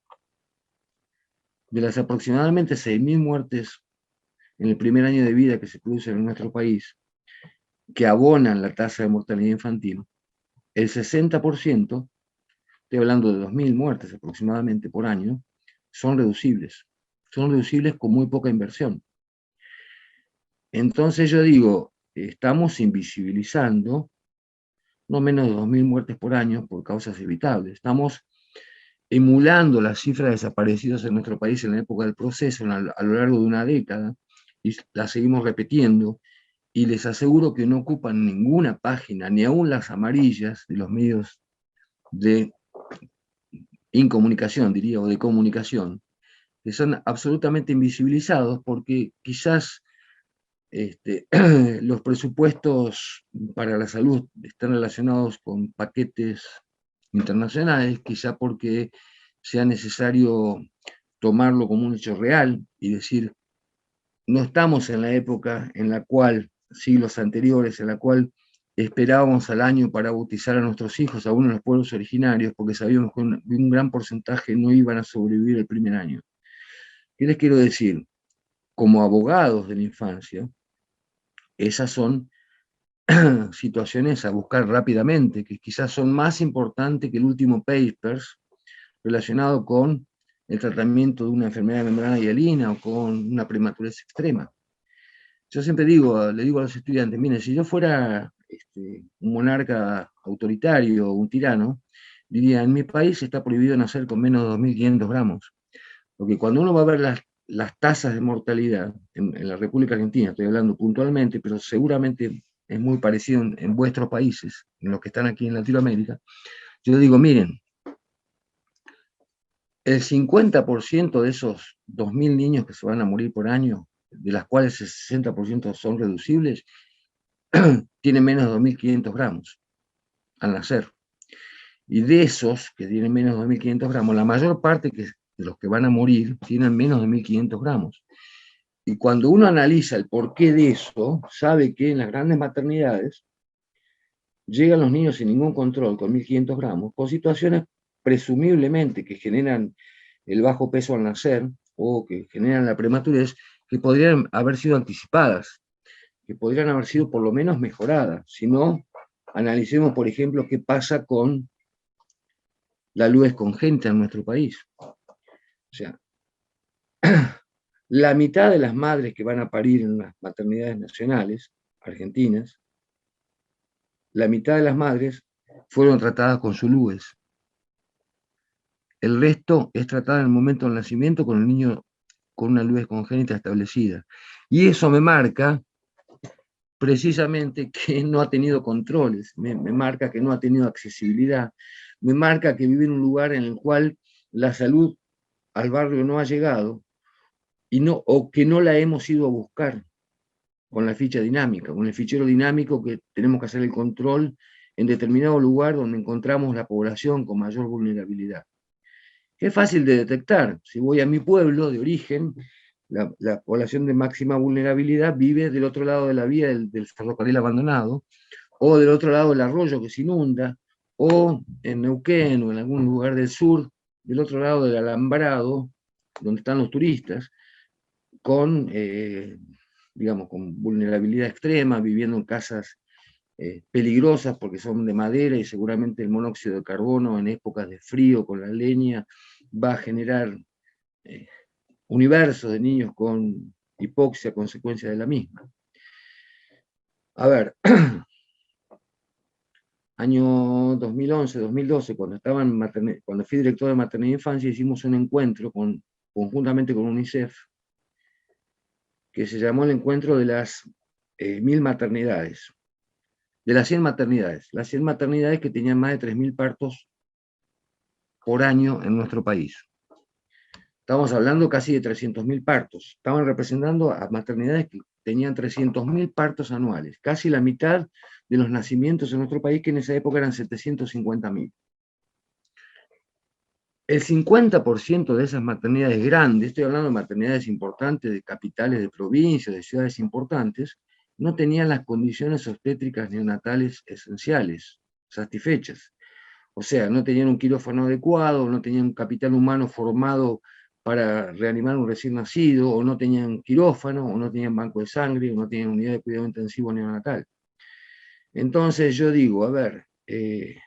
de las aproximadamente 6.000 muertes en el primer año de vida que se producen en nuestro país, que abonan la tasa de mortalidad infantil, el 60%, estoy hablando de 2.000 muertes aproximadamente por año, son reducibles con muy poca inversión. Entonces yo digo, estamos invisibilizando no menos de 2.000 muertes por año por causas evitables. Estamos emulando las cifras de desaparecidos en nuestro país en la época del proceso, a lo largo de una década, y las seguimos repitiendo, y les aseguro que no ocupan ninguna página, ni aún las amarillas de los medios de incomunicación, diría, o de comunicación, que son absolutamente invisibilizados porque quizás los presupuestos para la salud están relacionados con paquetes internacionales, quizá porque sea necesario tomarlo como un hecho real y decir, no estamos en la época en la cual, siglos anteriores, en la cual esperábamos al año para bautizar a nuestros hijos, aún en los pueblos originarios, porque sabíamos que un gran porcentaje no iban a sobrevivir el primer año. ¿Qué les quiero decir? Como abogados de la infancia, esas son situaciones a buscar rápidamente, que quizás son más importantes que el último papers relacionado con el tratamiento de una enfermedad de membrana hialina o con una prematurez extrema. Yo siempre digo, le digo a los estudiantes, miren, si yo fuera un monarca autoritario o un tirano, diría, en mi país está prohibido nacer con menos de 2.500 gramos. Porque cuando uno va a ver las tasas de mortalidad en la República Argentina, estoy hablando puntualmente, pero seguramente es muy parecido en vuestros países, en los que están aquí en Latinoamérica, yo digo, miren, el 50% de esos 2.000 niños que se van a morir por año, de las cuales el 60% son reducibles, tienen menos de 2.500 gramos al nacer. Y de esos que tienen menos de 2.500 gramos, la mayor parte de los que van a morir tienen menos de 1.500 gramos. Y cuando uno analiza el porqué de eso, sabe que en las grandes maternidades llegan los niños sin ningún control, con 1.500 gramos, con situaciones presumiblemente que generan el bajo peso al nacer o que generan la prematurez, que podrían haber sido anticipadas, que podrían haber sido por lo menos mejoradas. Si no, analicemos, por ejemplo, qué pasa con la luez congénita en nuestro país. O sea, la mitad de las madres que van a parir en las maternidades nacionales argentinas, la mitad de las madres fueron tratadas con su luez. El resto es tratada en el momento del nacimiento con el niño con una luez congénita establecida. Y eso me marca precisamente que no ha tenido controles, me marca que no ha tenido accesibilidad, me marca que vive en un lugar en el cual la salud al barrio no ha llegado o que no la hemos ido a buscar con la ficha dinámica, con el fichero dinámico que tenemos que hacer el control en determinado lugar donde encontramos la población con mayor vulnerabilidad. Que es fácil de detectar. Si voy a mi pueblo de origen, la población de máxima vulnerabilidad vive del otro lado de la vía del ferrocarril abandonado, o del otro lado del arroyo que se inunda, o en Neuquén o en algún lugar del sur, del otro lado del alambrado, donde están los turistas, con, digamos, con vulnerabilidad extrema, viviendo en casas peligrosas porque son de madera y seguramente el monóxido de carbono en épocas de frío con la leña va a generar universos de niños con hipoxia a consecuencia de la misma. A ver, año 2011, 2012, cuando fui director de maternidad e infancia, hicimos un encuentro conjuntamente con UNICEF, que se llamó el encuentro de las 1000 maternidades, de las 100 maternidades, las 100 maternidades que tenían más de 3000 partos por año en nuestro país. Estamos hablando casi de 300.000 partos. Estaban representando a maternidades que tenían 300.000 partos anuales, casi la mitad de los nacimientos en nuestro país, que en esa época eran 750.000. El 50% de esas maternidades grandes, estoy hablando de maternidades importantes, de capitales de provincias, de ciudades importantes, no tenían las condiciones obstétricas neonatales esenciales, satisfechas. O sea, no tenían un quirófano adecuado, no tenían un capital humano formado para reanimar un recién nacido, o no tenían quirófano, o no tenían banco de sangre, o no tenían unidad de cuidado intensivo neonatal. Entonces yo digo, a ver,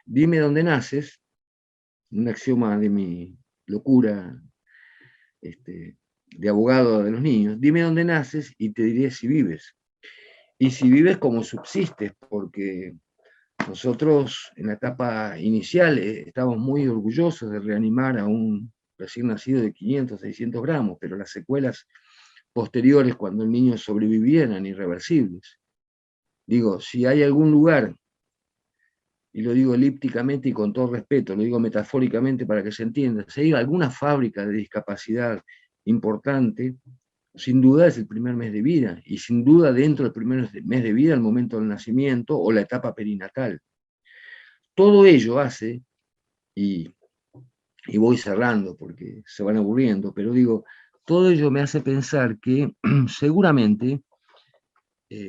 dime dónde naces, un axioma de mi locura de abogado de los niños, dime dónde naces y te diré si vives. Y si vives, cómo subsistes, porque nosotros en la etapa inicial estábamos muy orgullosos de reanimar a un recién nacido de 500, 600 gramos, pero las secuelas posteriores cuando el niño sobrevivía eran irreversibles. Digo, si hay algún lugar, y lo digo elípticamente y con todo respeto, lo digo metafóricamente para que se entienda, si hay alguna fábrica de discapacidad importante, sin duda es el primer mes de vida, y sin duda dentro del primer mes de vida, el momento del nacimiento o la etapa perinatal. Todo ello hace, y voy cerrando porque se van aburriendo, pero digo, todo ello me hace pensar que seguramente,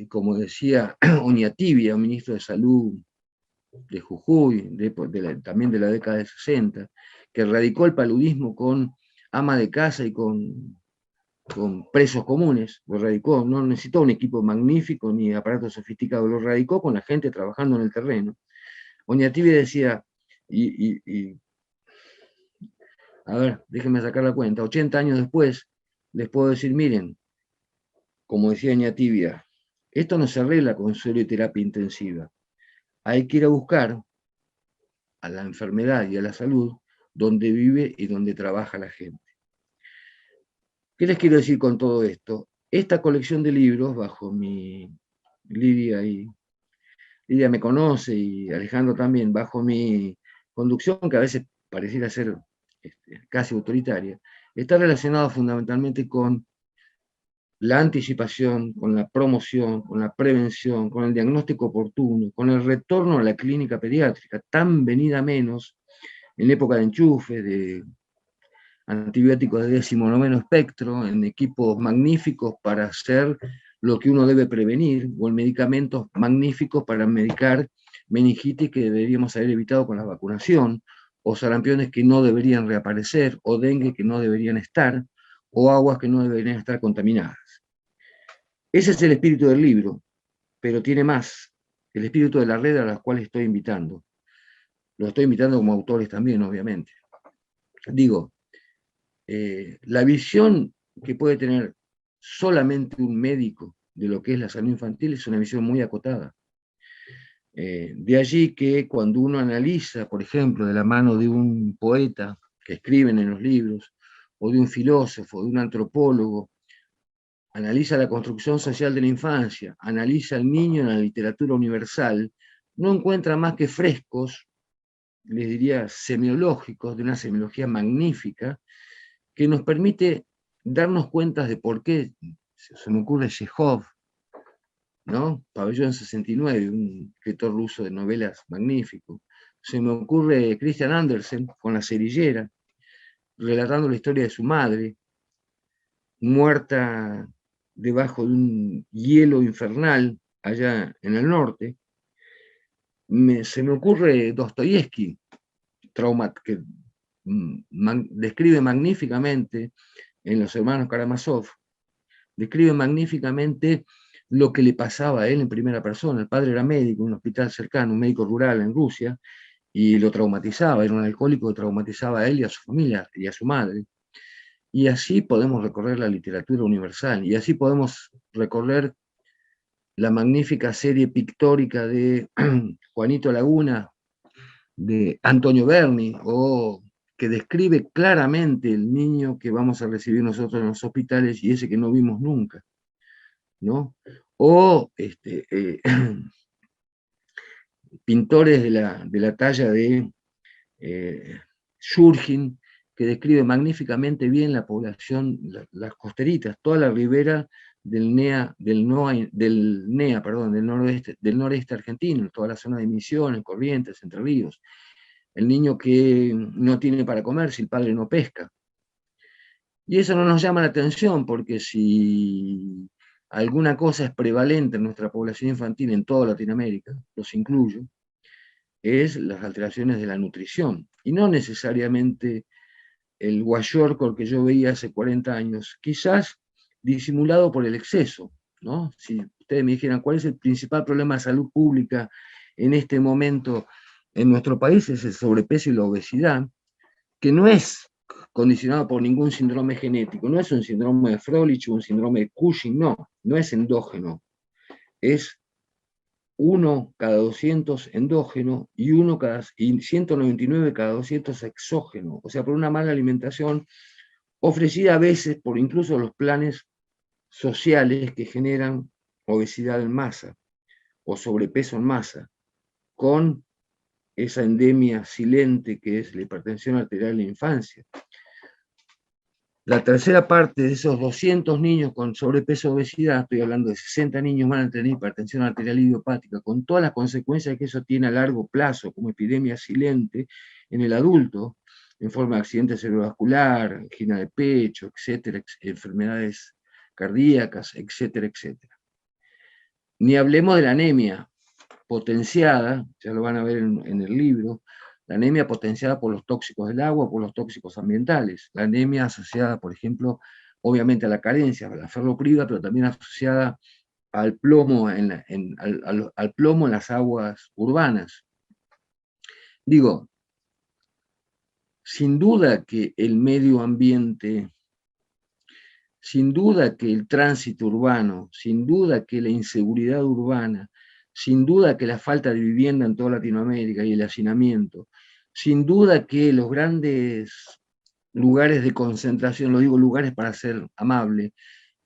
como decía Oñatibia, un ministro de Salud de Jujuy, también de la década de 60, que erradicó el paludismo con ama de casa y con presos comunes, lo radicó, no necesitó un equipo magnífico ni aparatos sofisticados, lo radicó con la gente trabajando en el terreno. Oñatibia decía, a ver, déjenme sacar la cuenta, 80 años después, les puedo decir, miren, como decía Oñatibia, esto no se arregla con suero y terapia intensiva. Hay que ir a buscar a la enfermedad y a la salud donde vive y donde trabaja la gente. ¿Qué les quiero decir con todo esto? Esta colección de libros, bajo mi Lidia me conoce y Alejandro también, bajo mi conducción, que a veces pareciera ser casi autoritaria, está relacionado fundamentalmente con la anticipación, con la promoción, con la prevención, con el diagnóstico oportuno, con el retorno a la clínica pediátrica, tan venida menos en época de enchufe, de antibióticos de 19º espectro, en equipos magníficos para hacer lo que uno debe prevenir, o en medicamentos magníficos para medicar meningitis que deberíamos haber evitado con la vacunación, o sarampiones que no deberían reaparecer, o dengue que no deberían estar, o aguas que no deberían estar contaminadas. Ese es el espíritu del libro, pero tiene más, el espíritu de la red a la cual estoy invitando. Lo estoy invitando como autores también, obviamente. Digo, la visión que puede tener solamente un médico de lo que es la salud infantil es una visión muy acotada. De allí que cuando uno analiza, por ejemplo, de la mano de un poeta que escriben en los libros, o de un filósofo, de un antropólogo, analiza la construcción social de la infancia, analiza al niño en la literatura universal, no encuentra más que frescos, les diría semiológicos, de una semiología magnífica, que nos permite darnos cuenta de por qué, se me ocurre Chekhov, ¿no? Pabellón 69, un escritor ruso de novelas magnífico. Se me ocurre Christian Andersen con La cerillera, relatando la historia de su madre, muerta debajo de un hielo infernal allá en el norte. Se me ocurre Dostoyevsky, que describe magníficamente en Los hermanos Karamazov, describe magníficamente lo que le pasaba a él en primera persona. El padre era médico en un hospital cercano, un médico rural en Rusia, y lo traumatizaba, era un alcohólico que traumatizaba a él y a su familia y a su madre. Y así podemos recorrer la literatura universal, y así podemos recorrer la magnífica serie pictórica de Juanito Laguna, de Antonio Berni, o que describe claramente el niño que vamos a recibir nosotros en los hospitales y ese que no vimos nunca, ¿no? O pintores de la talla de Shurgin, que describe magníficamente bien la población, las costeritas, toda la ribera del noreste argentino, toda la zona de Misiones, Corrientes, Entre Ríos. El niño que no tiene para comer si el padre no pesca. Y eso no nos llama la atención, porque si alguna cosa es prevalente en nuestra población infantil en toda Latinoamérica, los incluyo, es las alteraciones de la nutrición, y no necesariamente el guayorcol que yo veía hace 40 años, quizás disimulado por el exceso, ¿no? Si ustedes me dijeran cuál es el principal problema de salud pública en este momento en nuestro país, es el sobrepeso y la obesidad, que no es condicionado por ningún síndrome genético, no es un síndrome de Froelich o un síndrome de Cushing, no es endógeno, es 1 cada 200 endógeno y 199 cada 200 exógeno, o sea, por una mala alimentación ofrecida a veces por incluso los planes sociales que generan obesidad en masa o sobrepeso en masa, con esa endemia silente que es la hipertensión arterial en la infancia. La tercera parte de esos 200 niños con sobrepeso o obesidad, estoy hablando de 60 niños, van a tener hipertensión arterial idiopática, con todas las consecuencias que eso tiene a largo plazo, como epidemia silente en el adulto, en forma de accidente cerebrovascular, angina de pecho, etcétera, enfermedades cardíacas, etcétera, etcétera. Ni hablemos de la anemia potenciada, ya lo van a ver en el libro, la anemia potenciada por los tóxicos del agua, por los tóxicos ambientales, la anemia asociada, por ejemplo, obviamente a la carencia, a la ferroprida, pero también asociada al plomo al plomo en las aguas urbanas. Digo, sin duda que el medio ambiente, sin duda que el tránsito urbano, sin duda que la inseguridad urbana, sin duda que la falta de vivienda en toda Latinoamérica y el hacinamiento, sin duda que los grandes lugares de concentración, lo digo lugares para ser amable,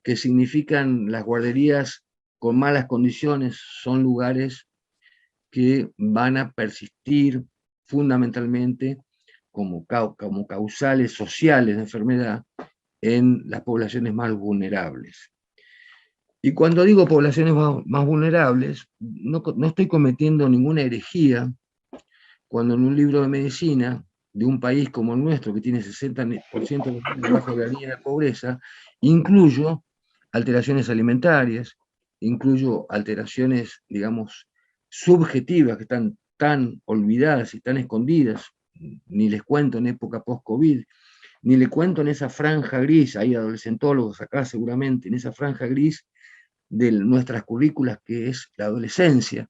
que significan las guarderías con malas condiciones, son lugares que van a persistir fundamentalmente como causales sociales de enfermedad en las poblaciones más vulnerables. Y cuando digo poblaciones más vulnerables, no estoy cometiendo ninguna herejía cuando en un libro de medicina de un país como el nuestro, que tiene 60% debajo de la línea de pobreza, incluyo alteraciones alimentarias, incluyo alteraciones, digamos, subjetivas que están tan olvidadas y tan escondidas, ni les cuento en época post-COVID, ni le cuento en esa franja gris, hay adolescentólogos acá seguramente, en esa franja gris de nuestras currículas que es la adolescencia,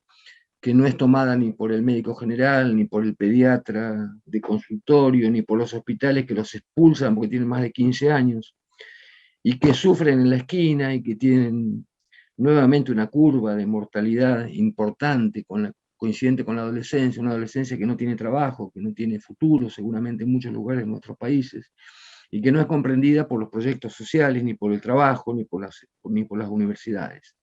que no es tomada ni por el médico general, ni por el pediatra de consultorio, ni por los hospitales que los expulsan porque tienen más de 15 años, y que sufren en la esquina y que tienen nuevamente una curva de mortalidad importante coincidente con la adolescencia, una adolescencia que no tiene trabajo, que no tiene futuro seguramente en muchos lugares de nuestros países, y que no es comprendida por los proyectos sociales, ni por el trabajo, ni por las universidades.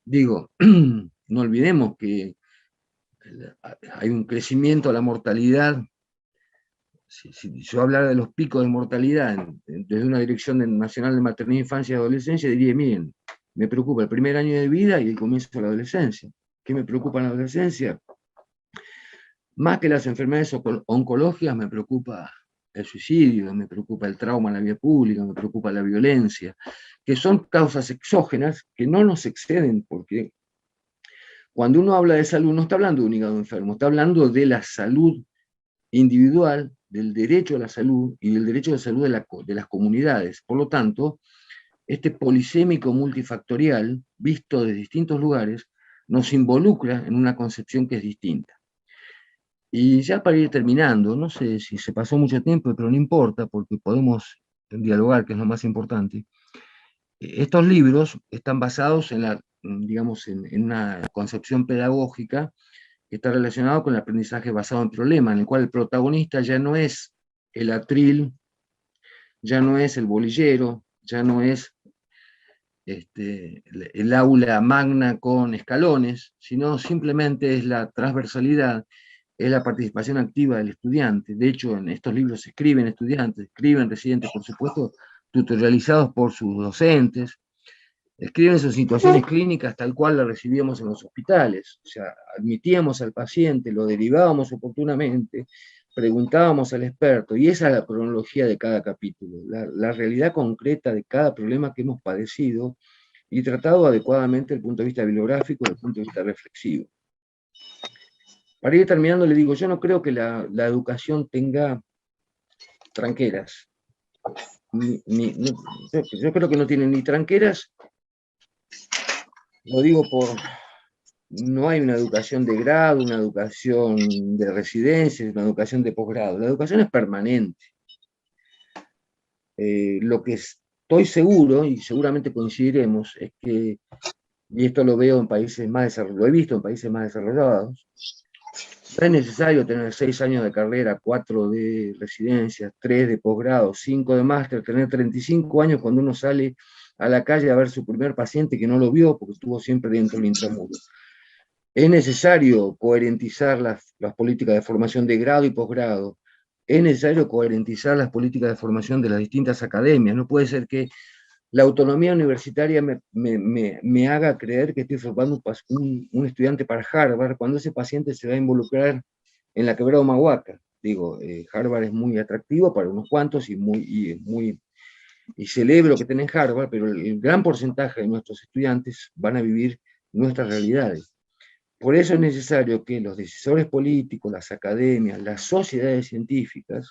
Digo, no olvidemos que hay un crecimiento a la mortalidad. Si yo hablara de los picos de mortalidad desde una dirección nacional de maternidad, infancia y adolescencia, diría, miren, Me preocupa el primer año de vida y el comienzo de la adolescencia. ¿Qué me preocupa en la adolescencia? Más que las enfermedades oncológicas, me preocupa el suicidio, me preocupa el trauma en la vía pública, me preocupa la violencia, que son causas exógenas que no nos exceden, porque cuando uno habla de salud no está hablando de un hígado enfermo, está hablando de la salud individual, del derecho a la salud y del derecho a la salud de las comunidades. Por lo tanto, este polisémico multifactorial, visto de distintos lugares, nos involucra en una concepción que es distinta. Y ya para ir terminando, no sé si se pasó mucho tiempo, pero no importa, porque podemos dialogar, que es lo más importante. Estos libros están basados en digamos, en una concepción pedagógica que está relacionada con el aprendizaje basado en problemas, en el cual el protagonista ya no es el atril, ya no es el bolillero, ya no es el aula magna con escalones, sino simplemente es la transversalidad, es la participación activa del estudiante. De hecho, en estos libros se escriben estudiantes, escriben residentes, por supuesto, tutorializados por sus docentes, escriben sus situaciones clínicas tal cual las recibíamos en los hospitales. O sea, admitíamos al paciente, lo derivábamos oportunamente, preguntábamos al experto, y esa es la cronología de cada capítulo, la realidad concreta de cada problema que hemos padecido y tratado adecuadamente desde el punto de vista bibliográfico, desde el punto de vista reflexivo. Para ir terminando, le digo, yo no creo que la educación tenga tranqueras. Yo creo que no tiene ni tranqueras, lo digo por... No hay una educación de grado, una educación de residencia, una educación de posgrado. La educación es permanente. Lo que estoy seguro, y seguramente coincidiremos, es que, y esto lo veo en países más desarrollados, lo he visto en países más desarrollados, no es necesario tener 6 años de carrera, 4 de residencia, 3 de posgrado, 5 de máster, tener 35 años cuando uno sale a la calle a ver su primer paciente que no lo vio porque estuvo siempre dentro del intramuro. Es necesario coherentizar las políticas de formación de grado y posgrado. Es necesario coherentizar las políticas de formación de las distintas academias. No puede ser que la autonomía universitaria me haga creer que estoy formando un estudiante para Harvard cuando ese paciente se va a involucrar en la quebrada Humahuaca. Digo, Harvard es muy atractivo para unos cuantos y celebro que estén en Harvard, pero el gran porcentaje de nuestros estudiantes van a vivir nuestras realidades. Por eso es necesario que los decisores políticos, las academias, las sociedades científicas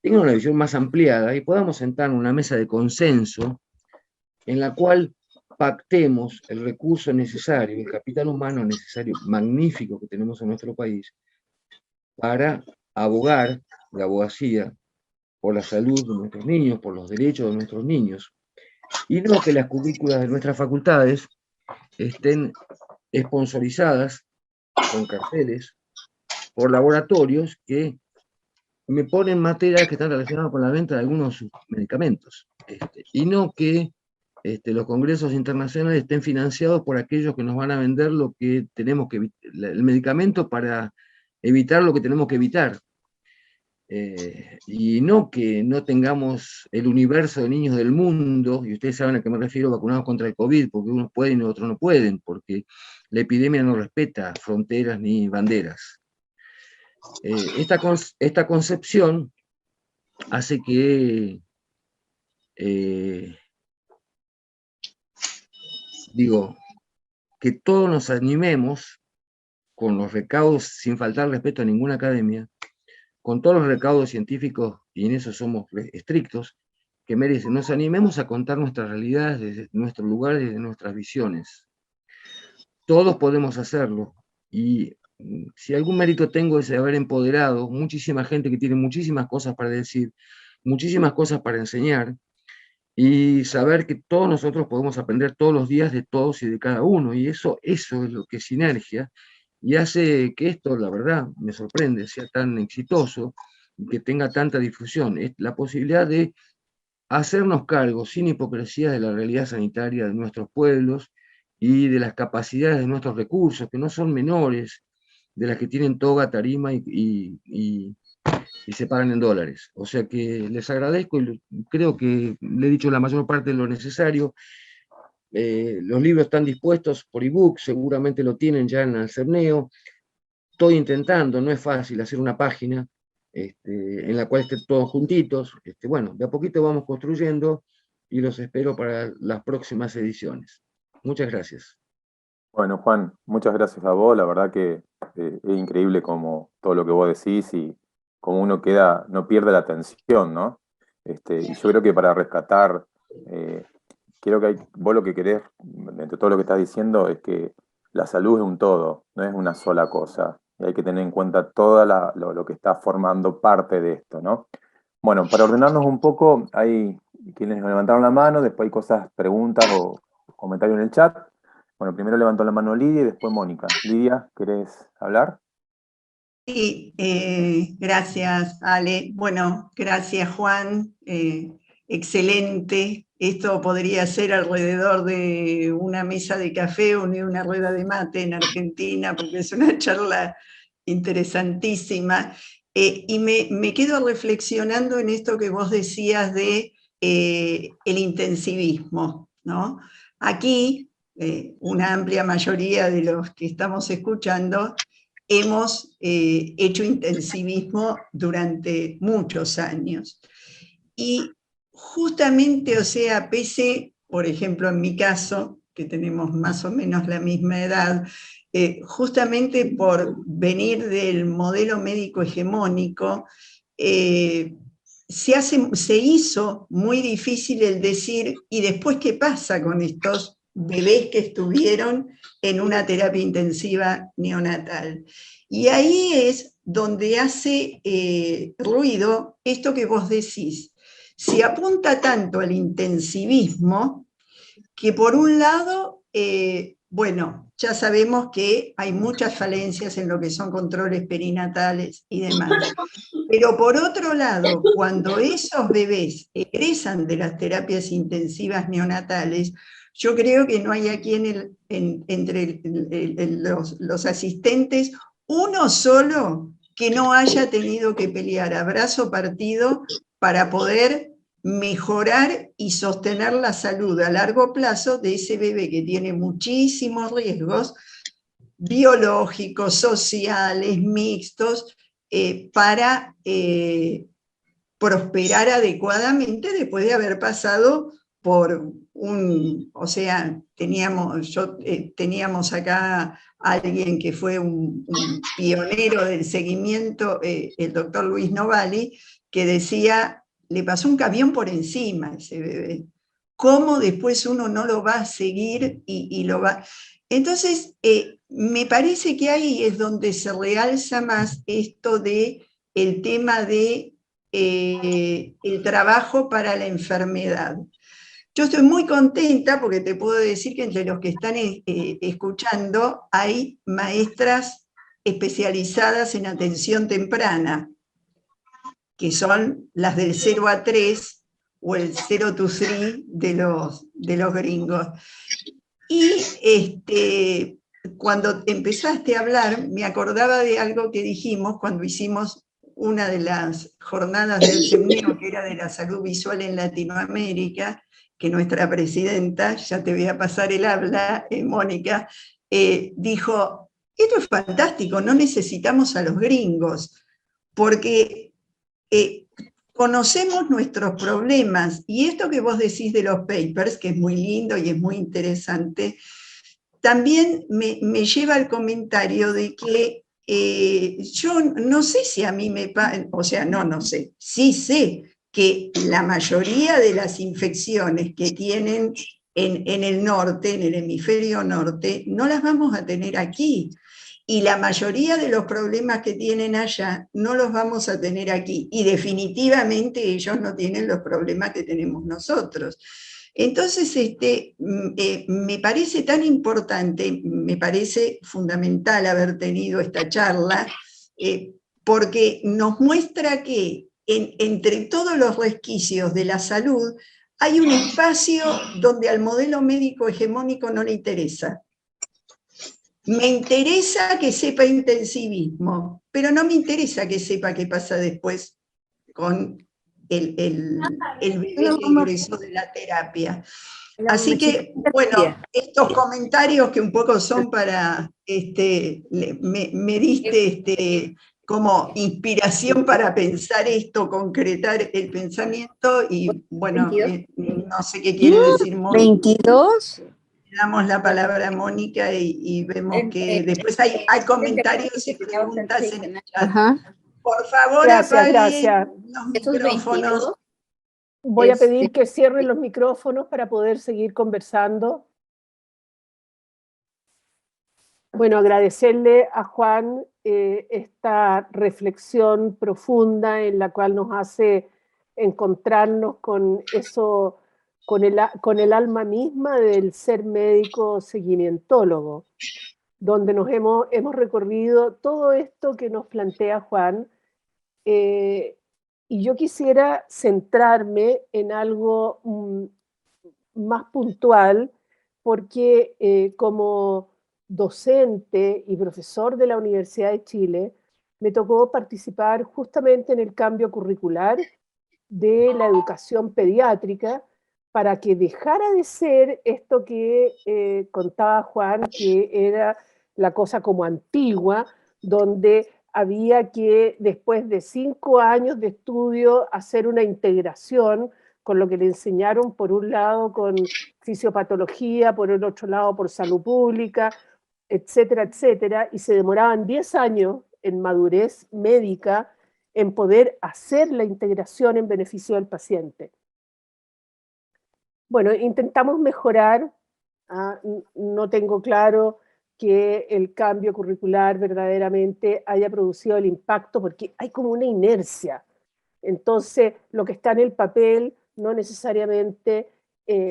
tengan una visión más ampliada y podamos sentar en una mesa de consenso en la cual pactemos el recurso necesario, el capital humano necesario, magnífico que tenemos en nuestro país, para abogar, la abogacía, por la salud de nuestros niños, por los derechos de nuestros niños, y no que las currículas de nuestras facultades estén esponsorizadas con carteles por laboratorios que me ponen materias que están relacionadas con la venta de algunos medicamentos, y no que los congresos internacionales estén financiados por aquellos que nos van a vender lo que tenemos que el medicamento para evitar lo que tenemos que evitar. Y no que no tengamos el universo de niños del mundo, y ustedes saben a qué me refiero, vacunados contra el COVID, porque unos pueden y otros no pueden, porque la epidemia no respeta fronteras ni banderas. Esta concepción hace que, que todos nos animemos con los recaudos, sin faltar respeto a ninguna academia, con todos los recaudos científicos, y en eso somos estrictos, que merecen. Nos animemos a contar nuestras realidades desde nuestros lugares, desde nuestras visiones. Todos podemos hacerlo, y si algún mérito tengo es de haber empoderado muchísima gente que tiene muchísimas cosas para decir, muchísimas cosas para enseñar, y saber que todos nosotros podemos aprender todos los días de todos y de cada uno, y eso es lo que es sinergia, y hace que esto, la verdad, me sorprende, sea tan exitoso, y que tenga tanta difusión. Es la posibilidad de hacernos cargo, sin hipocresía, de la realidad sanitaria de nuestros pueblos, y de las capacidades de nuestros recursos, que no son menores, de las que tienen toga, tarima y se pagan en dólares. O sea que les agradezco y creo que le he dicho la mayor parte de lo necesario. Los libros están dispuestos por ebook, seguramente lo tienen ya en el Cerneo. Estoy intentando, no es fácil hacer una página en la cual estén todos juntitos. Bueno, de a poquito vamos construyendo y los espero para las próximas ediciones. Muchas gracias. Bueno, Juan, muchas gracias a vos. La verdad que es increíble como todo lo que vos decís y cómo uno queda, no pierde la atención, ¿no? Y yo creo que para rescatar, creo que vos lo que querés, entre todo lo que estás diciendo, es que la salud es un todo, no es una sola cosa. Y hay que tener en cuenta todo lo que está formando parte de esto, ¿no? Bueno, para ordenarnos un poco, hay quienes levantaron la mano, después hay cosas, preguntas o comentarios en el chat. Bueno, primero levantó la mano Lidia y después Mónica. Lidia, ¿querés hablar? Sí, gracias, Ale. Bueno, gracias, Juan. Excelente. Esto podría ser alrededor de una mesa de café o de una rueda de mate en Argentina, porque es una charla interesantísima. Y me quedo reflexionando en esto que vos decías de el intensivismo, ¿no? Aquí, una amplia mayoría de los que estamos escuchando hemos hecho intensivismo durante muchos años. Y justamente, o sea, pese, por ejemplo, en mi caso, que tenemos más o menos la misma edad, justamente por venir del modelo médico hegemónico, se hizo muy difícil el decir, ¿y después qué pasa con estos bebés que estuvieron en una terapia intensiva neonatal? Y ahí es donde hace ruido esto que vos decís. Se apunta tanto al intensivismo que por un lado, bueno, ya sabemos que hay muchas falencias en lo que son controles perinatales y demás. Pero por otro lado, cuando esos bebés egresan de las terapias intensivas neonatales, yo creo que no hay aquí entre los asistentes uno solo que no haya tenido que pelear a brazo partido para poder mejorar y sostener la salud a largo plazo de ese bebé que tiene muchísimos riesgos biológicos, sociales, mixtos, para prosperar adecuadamente después de haber pasado por o sea, teníamos acá alguien que fue un pionero del seguimiento, el doctor Luis Novali, que decía, le pasó un camión por encima a ese bebé. ¿Cómo después uno no lo va a seguir y lo va? Entonces, me parece que ahí es donde se realza más esto de el tema de el trabajo para la enfermedad. Yo estoy muy contenta porque te puedo decir que entre los que están escuchando hay maestras especializadas en atención temprana, que son las del 0 a 3 o el 0 to 3 de los gringos. Y cuando empezaste a hablar, me acordaba de algo que dijimos cuando hicimos una de las jornadas del CEMNEO, que era de la salud visual en Latinoamérica, que nuestra presidenta, ya te voy a pasar el habla, Mónica, dijo, esto es fantástico, no necesitamos a los gringos, porque conocemos nuestros problemas, y esto que vos decís de los papers, que es muy lindo y es muy interesante, también me lleva al comentario de que yo no sé si a mí me pasa, o sea, no sé, sí sé que la mayoría de las infecciones que tienen en el norte, en el hemisferio norte, no las vamos a tener aquí. Y la mayoría de los problemas que tienen allá no los vamos a tener aquí. Y definitivamente ellos no tienen los problemas que tenemos nosotros. Entonces, me parece tan importante, me parece fundamental haber tenido esta charla, porque nos muestra que entre todos los resquicios de la salud hay un espacio donde al modelo médico hegemónico no le interesa. Me interesa que sepa intensivismo, pero no me interesa que sepa qué pasa después con el bebé que ingresó de la terapia. Así que, bueno, estos comentarios que un poco son para, me diste como inspiración para pensar esto, concretar el pensamiento y bueno, no sé qué quiere decir Mónica. 22. Le damos la palabra a Mónica y vemos que después hay comentarios y preguntas en el chat. Ajá. Por favor, Gracias, apaguen gracias. los Esos micrófonos. 22. Voy a pedir que cierren los micrófonos para poder seguir conversando. Bueno, agradecerle a Juan esta reflexión profunda en la cual nos hace encontrarnos con eso, con el alma misma del ser médico seguimientólogo, donde hemos recorrido todo esto que nos plantea Juan. Y yo quisiera centrarme en algo más puntual, porque como docente y profesor de la Universidad de Chile, me tocó participar justamente en el cambio curricular de la educación pediátrica para que dejara de ser esto que contaba Juan, que era la cosa como antigua, donde había que, después de 5 años de estudio, hacer una integración con lo que le enseñaron, por un lado, con fisiopatología, por el otro lado, por salud pública, etcétera, etcétera, y se demoraban 10 años en madurez médica en poder hacer la integración en beneficio del paciente. Bueno, intentamos mejorar, no tengo claro que el cambio curricular verdaderamente haya producido el impacto, porque hay como una inercia. Entonces, lo que está en el papel no necesariamente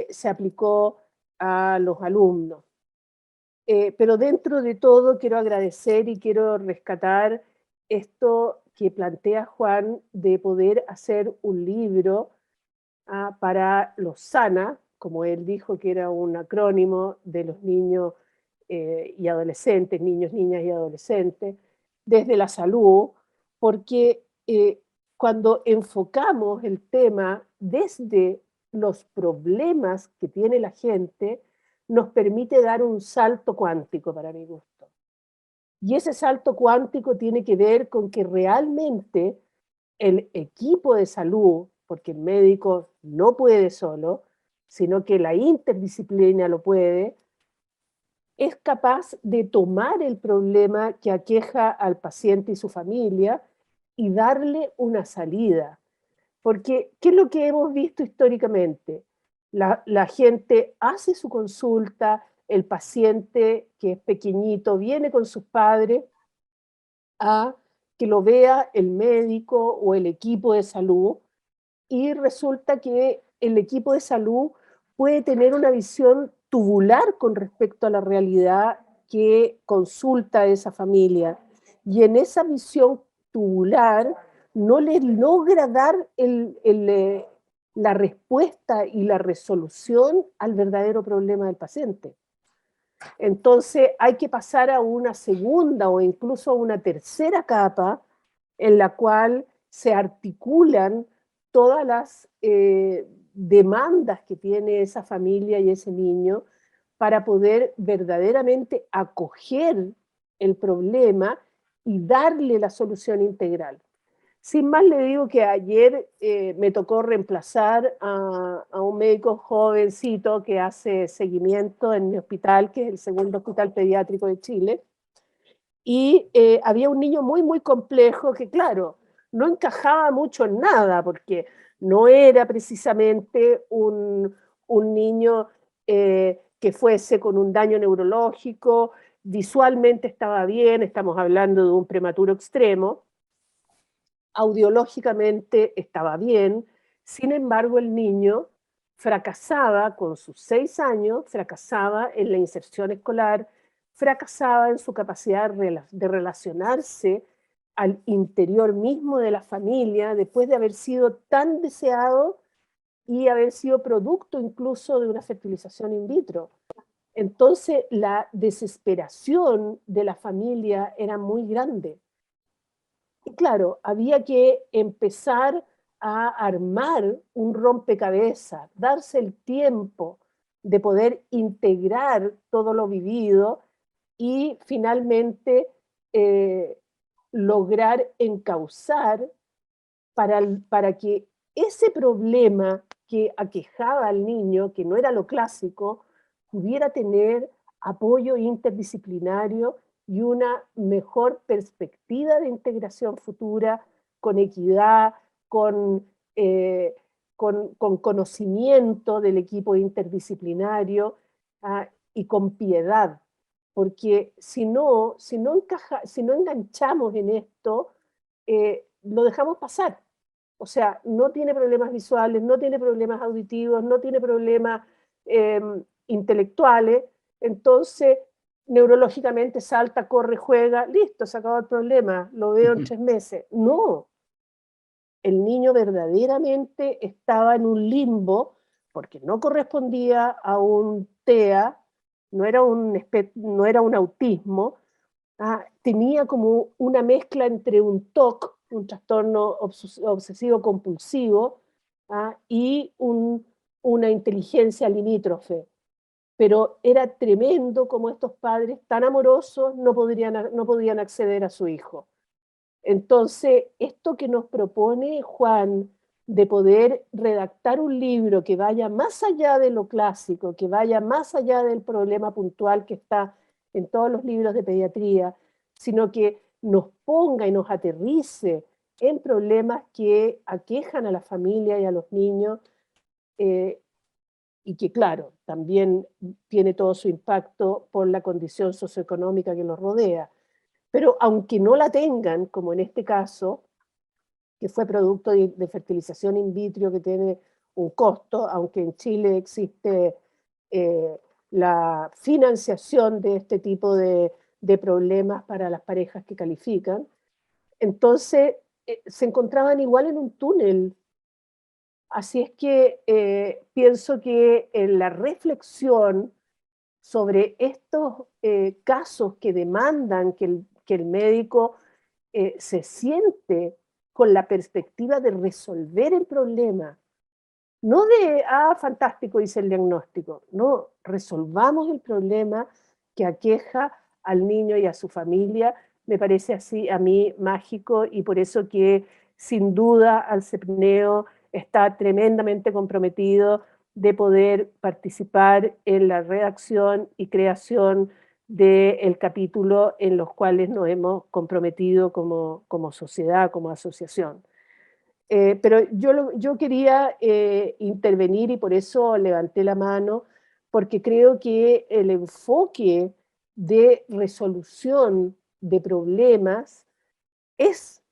se aplicó a los alumnos. Pero dentro de todo quiero agradecer y quiero rescatar esto que plantea Juan de poder hacer un libro para los SANA, como él dijo que era un acrónimo de los niños y adolescentes, niños, niñas y adolescentes, desde la salud, porque cuando enfocamos el tema desde los problemas que tiene la gente, nos permite dar un salto cuántico para mi gusto. Y ese salto cuántico tiene que ver con que realmente el equipo de salud, porque el médico no puede solo, sino que la interdisciplina lo puede, es capaz de tomar el problema que aqueja al paciente y su familia y darle una salida. Porque, ¿qué es lo que hemos visto históricamente? La gente hace su consulta, el paciente que es pequeñito viene con sus padres a que lo vea el médico o el equipo de salud, y resulta que el equipo de salud puede tener una visión tubular con respecto a la realidad que consulta esa familia. Y en esa visión tubular no les logra dar la respuesta y la resolución al verdadero problema del paciente. Entonces hay que pasar a una segunda o incluso a una tercera capa en la cual se articulan todas las demandas que tiene esa familia y ese niño para poder verdaderamente acoger el problema y darle la solución integral. Sin más, le digo que ayer me tocó reemplazar a un médico jovencito que hace seguimiento en mi hospital, que es el segundo hospital pediátrico de Chile, y había un niño muy, muy complejo que, claro, no encajaba mucho en nada, porque no era precisamente un niño que fuese con un daño neurológico, visualmente estaba bien, estamos hablando de un prematuro extremo, audiológicamente estaba bien, sin embargo el niño fracasaba con sus 6 años, fracasaba en la inserción escolar, fracasaba en su capacidad de relacionarse al interior mismo de la familia, después de haber sido tan deseado y haber sido producto incluso de una fertilización in vitro. Entonces la desesperación de la familia era muy grande. Y claro, había que empezar a armar un rompecabezas, darse el tiempo de poder integrar todo lo vivido y finalmente lograr encauzar para que ese problema que aquejaba al niño, que no era lo clásico, pudiera tener apoyo interdisciplinario y una mejor perspectiva de integración futura, con equidad, con conocimiento del equipo interdisciplinario, y con piedad, porque si no enganchamos en esto, lo dejamos pasar. O sea, no tiene problemas visuales, no tiene problemas auditivos, no tiene problemas intelectuales, entonces neurológicamente salta, corre, juega, listo, se acabó el problema, lo veo en 3 meses. No, el niño verdaderamente estaba en un limbo porque no correspondía a un TEA, no era un autismo, tenía como una mezcla entre un TOC, un trastorno obsesivo compulsivo, y una inteligencia limítrofe. Pero era tremendo como estos padres tan amorosos no podían acceder a su hijo. Entonces, esto que nos propone Juan, de poder redactar un libro que vaya más allá de lo clásico, que vaya más allá del problema puntual que está en todos los libros de pediatría, sino que nos ponga y nos aterrice en problemas que aquejan a la familia y a los niños, y que, claro, también tiene todo su impacto por la condición socioeconómica que los rodea. Pero aunque no la tengan, como en este caso, que fue producto de fertilización in vitro que tiene un costo, aunque en Chile existe la financiación de este tipo de problemas para las parejas que califican, entonces se encontraban igual en un túnel. Así es que pienso que en la reflexión sobre estos casos que demandan que el médico se siente con la perspectiva de resolver el problema, no de, fantástico, hice el diagnóstico, no, resolvamos el problema que aqueja al niño y a su familia, me parece así a mí mágico, y por eso que sin duda ALCEPNEO está tremendamente comprometido de poder participar en la redacción y creación del capítulo en los cuales nos hemos comprometido como sociedad, como asociación. Pero yo quería intervenir, y por eso levanté la mano, porque creo que el enfoque de resolución de problemas es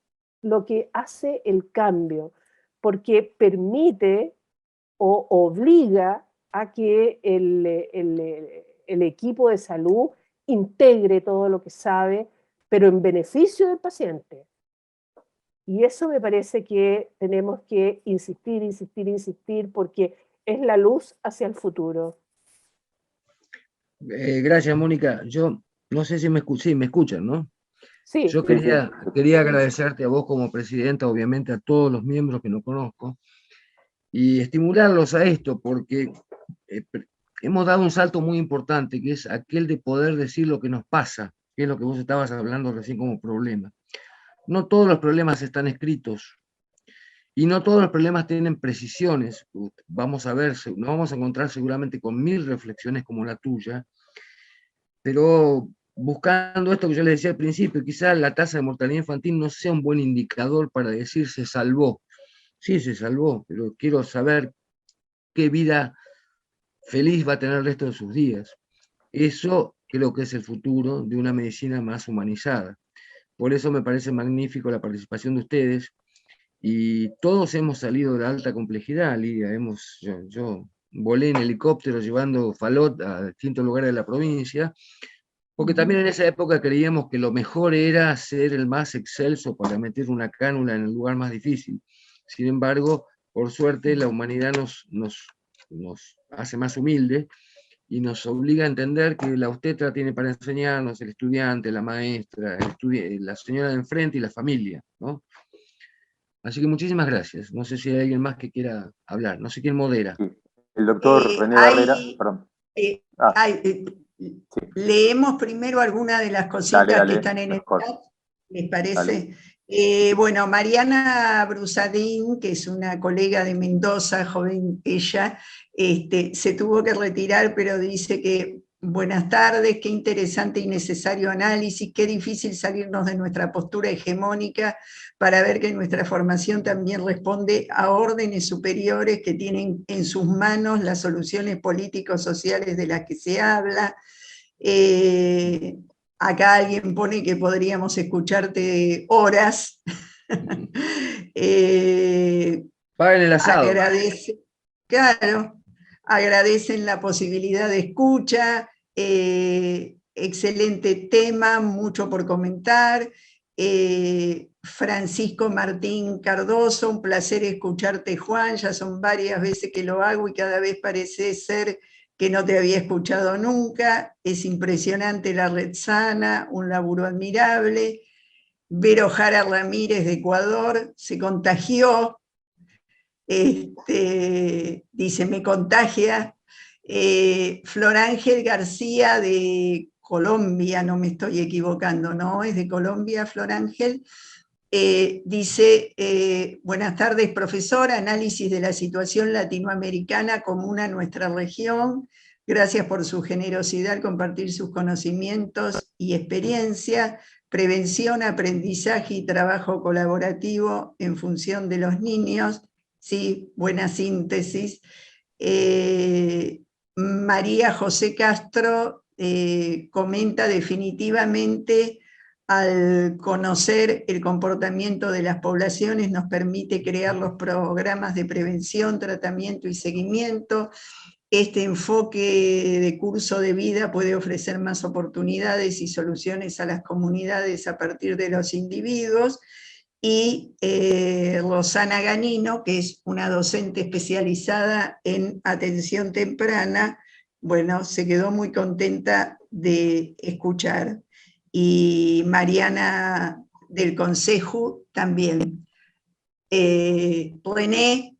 lo que hace el cambio, porque permite o obliga a que el equipo de salud integre todo lo que sabe, pero en beneficio del paciente. Y eso me parece que tenemos que insistir, insistir, insistir, porque es la luz hacia el futuro. Gracias, Mónica. Yo no sé si me escuchan, ¿no? Sí. Yo quería agradecerte a vos como presidenta, obviamente a todos los miembros que no conozco, y estimularlos a esto, porque hemos dado un salto muy importante, que es aquel de poder decir lo que nos pasa, que es lo que vos estabas hablando recién como problema. No todos los problemas están escritos, y no todos los problemas tienen precisiones. Vamos a ver, nos vamos a encontrar seguramente con 1000 reflexiones como la tuya, pero buscando esto que yo les decía al principio, quizás la tasa de mortalidad infantil no sea un buen indicador para decir se salvó. Sí, se salvó, pero quiero saber qué vida feliz va a tener el resto de sus días. Eso creo que es el futuro de una medicina más humanizada. Por eso me parece magnífico la participación de ustedes, y todos hemos salido de la alta complejidad, Lidia. Yo volé en helicóptero llevando Falot a distintos lugares de la provincia, porque también en esa época creíamos que lo mejor era ser el más excelso para meter una cánula en el lugar más difícil. Sin embargo, por suerte, la humanidad nos hace más humildes y nos obliga a entender que la obstetra tiene para enseñarnos el estudiante, la maestra, la señora de enfrente y la familia, ¿no? Así que muchísimas gracias. No sé si hay alguien más que quiera hablar. No sé quién modera. El doctor René Barrera, perdón. Sí. Leemos primero algunas de las cositas que están en el chat, ¿les parece? Bueno, Mariana Brusadín, que es una colega de Mendoza, joven ella, se tuvo que retirar, pero dice que buenas tardes, qué interesante y necesario análisis, qué difícil salirnos de nuestra postura hegemónica para ver que nuestra formación también responde a órdenes superiores que tienen en sus manos las soluciones políticos sociales de las que se habla. Acá alguien pone que podríamos escucharte horas. Paguen el asado. Agradecen la posibilidad de escucha, excelente tema, mucho por comentar. Francisco Martín Cardoso, un placer escucharte, Juan, ya son varias veces que lo hago y cada vez parece ser que no te había escuchado nunca, es impresionante la red sana, un laburo admirable. Vero Jara Ramírez de Ecuador se contagió, dice, me contagia. Flor Ángel García de Colombia, no me estoy equivocando, ¿no? Es de Colombia, Flor Ángel. Dice, buenas tardes, profesora, análisis de la situación latinoamericana común a nuestra región. Gracias por su generosidad al compartir sus conocimientos y experiencia. Prevención, aprendizaje y trabajo colaborativo en función de los niños. Sí, buena síntesis. María José Castro comenta definitivamente, al conocer el comportamiento de las poblaciones nos permite crear los programas de prevención, tratamiento y seguimiento. Este enfoque de curso de vida puede ofrecer más oportunidades y soluciones a las comunidades a partir de los individuos. Y Rosana Ganino, que es una docente especializada en atención temprana, bueno, se quedó muy contenta de escuchar. Y Mariana del Consejo también. René,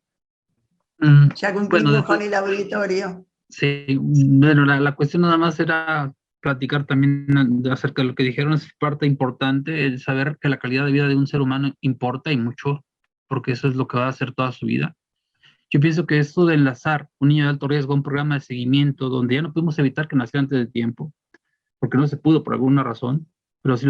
ya cumplimos con el auditorio. Sí, bueno, la cuestión nada más era platicar también acerca de lo que dijeron, es parte importante, el saber que la calidad de vida de un ser humano importa y mucho, porque eso es lo que va a hacer toda su vida. Yo pienso que esto de enlazar un niño de alto riesgo a un programa de seguimiento, donde ya no pudimos evitar que naciera antes de tiempo, porque no se pudo por alguna razón, pero si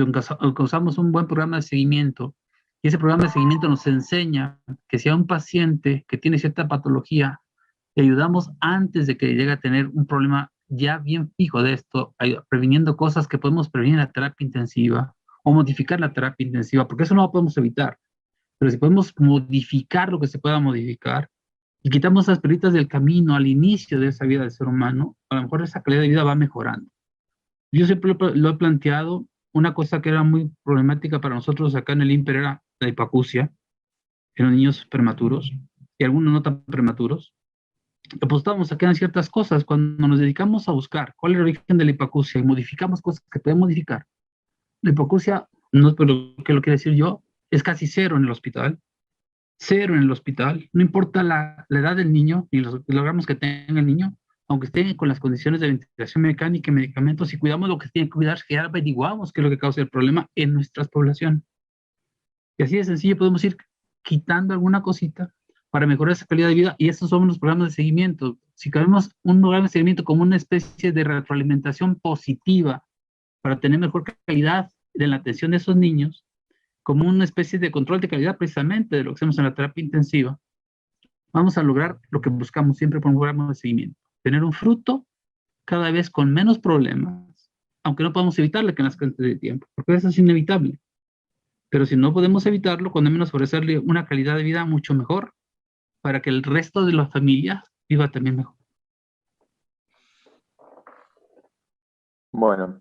usamos un buen programa de seguimiento, y ese programa de seguimiento nos enseña que si a un paciente que tiene cierta patología, le ayudamos antes de que llegue a tener un problema ya bien fijo de esto, previniendo cosas que podemos prevenir en la terapia intensiva, o modificar la terapia intensiva, porque eso no lo podemos evitar, pero si podemos modificar lo que se pueda modificar, y quitamos esas peritas del camino al inicio de esa vida del ser humano, a lo mejor esa calidad de vida va mejorando. Yo siempre lo he planteado, una cosa que era muy problemática para nosotros acá en el INPER era la hipacusia en los niños prematuros, y algunos no tan prematuros. Apostábamos a que eran ciertas cosas. Cuando nos dedicamos a buscar cuál es el origen de la hipacusia y modificamos cosas que podemos modificar, la hipacusia, no es por lo que lo quiero decir yo, es casi cero en el hospital. Cero en el hospital, no importa la edad del niño ni los kilogramos que tenga el niño, aunque esté con las condiciones de ventilación mecánica y medicamentos, y cuidamos lo que tiene que cuidar, que ya averiguamos qué es lo que causa el problema en nuestras poblaciones. Y así de sencillo podemos ir quitando alguna cosita para mejorar esa calidad de vida, y esos son los programas de seguimiento. Si queremos un programa de seguimiento como una especie de retroalimentación positiva para tener mejor calidad de la atención de esos niños, como una especie de control de calidad precisamente de lo que hacemos en la terapia intensiva, vamos a lograr lo que buscamos siempre por un programa de seguimiento, tener un fruto cada vez con menos problemas, aunque no podamos evitarle que nazca antes de tiempo, porque eso es inevitable. Pero si no podemos evitarlo, cuando menos ofrecerle una calidad de vida mucho mejor, para que el resto de la familia viva también mejor. Bueno,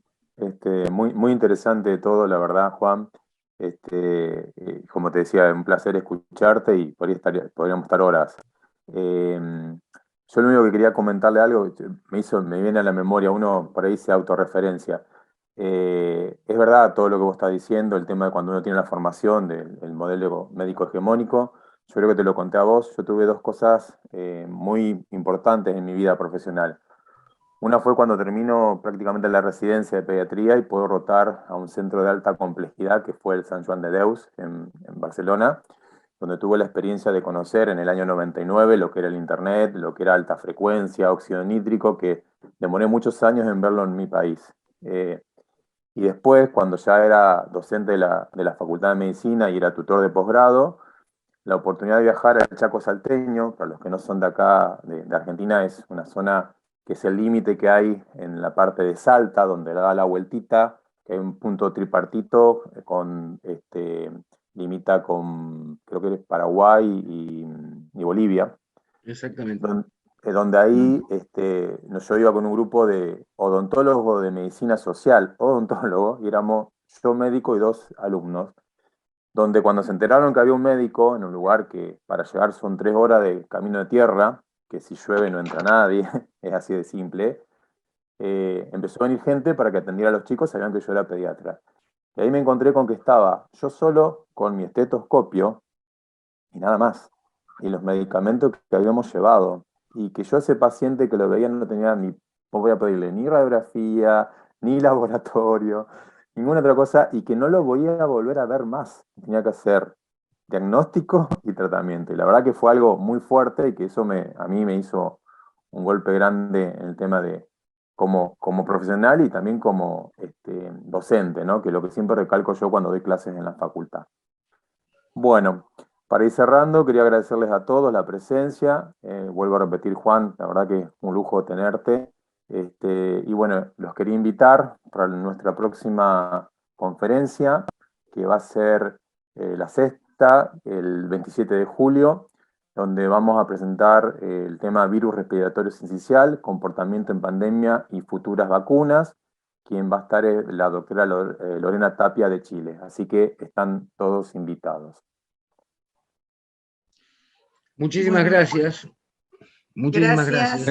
muy interesante todo, la verdad, Juan. Como te decía, un placer escucharte y podríamos estar horas. Yo lo único que quería comentarle algo, me viene a la memoria, uno por ahí se autorreferencia. Es verdad todo lo que vos estás diciendo, el tema de cuando uno tiene la formación del modelo médico hegemónico. yo creo que te lo conté a vos, yo tuve dos cosas muy importantes en mi vida profesional. Una fue cuando termino prácticamente la residencia de pediatría y puedo rotar a un centro de alta complejidad que fue el Sant Joan de Deus en Barcelona, donde tuve la experiencia de conocer en el año 99 lo que era el internet, lo que era alta frecuencia, óxido nítrico, que demoré muchos años en verlo en mi país. Y después, cuando ya era docente de la Facultad de Medicina y era tutor de posgrado, la oportunidad de viajar al Chaco salteño, para los que no son de acá, de Argentina, es una zona que es el límite que hay en la parte de Salta, donde da la vueltita, que hay un punto tripartito limita con, creo que es Paraguay y Bolivia. Exactamente. Donde ahí yo iba con un grupo de odontólogos de medicina social, odontólogos, y éramos yo médico y dos alumnos, donde cuando se enteraron que había un médico en un lugar que para llegar son 3 horas de camino de tierra, que si llueve no entra nadie, es así de simple, empezó a venir gente para que atendiera a los chicos, sabían que yo era pediatra. Y ahí me encontré con que estaba yo solo con mi estetoscopio y nada más, y los medicamentos que habíamos llevado, y que yo ese paciente que lo veía no tenía no voy a pedirle ni radiografía, ni laboratorio, ninguna otra cosa, y que no lo voy a volver a ver más. Tenía que hacer diagnóstico y tratamiento. Y la verdad que fue algo muy fuerte y que eso a mí me hizo un golpe grande en el tema de como profesional y también como docente, ¿no? Que lo que siempre recalco yo cuando doy clases en la facultad. Bueno, para ir cerrando, quería agradecerles a todos la presencia. Vuelvo a repetir, Juan, la verdad que es un lujo tenerte. Y bueno, los quería invitar para nuestra próxima conferencia, que va a ser la sexta, el 27 de julio, donde vamos a presentar el tema virus respiratorio sincicial, comportamiento en pandemia y futuras vacunas. Quien va a estar es la doctora Lorena Tapia de Chile. Así que están todos invitados. Muchísimas gracias. Muchísimas Gracias. gracias.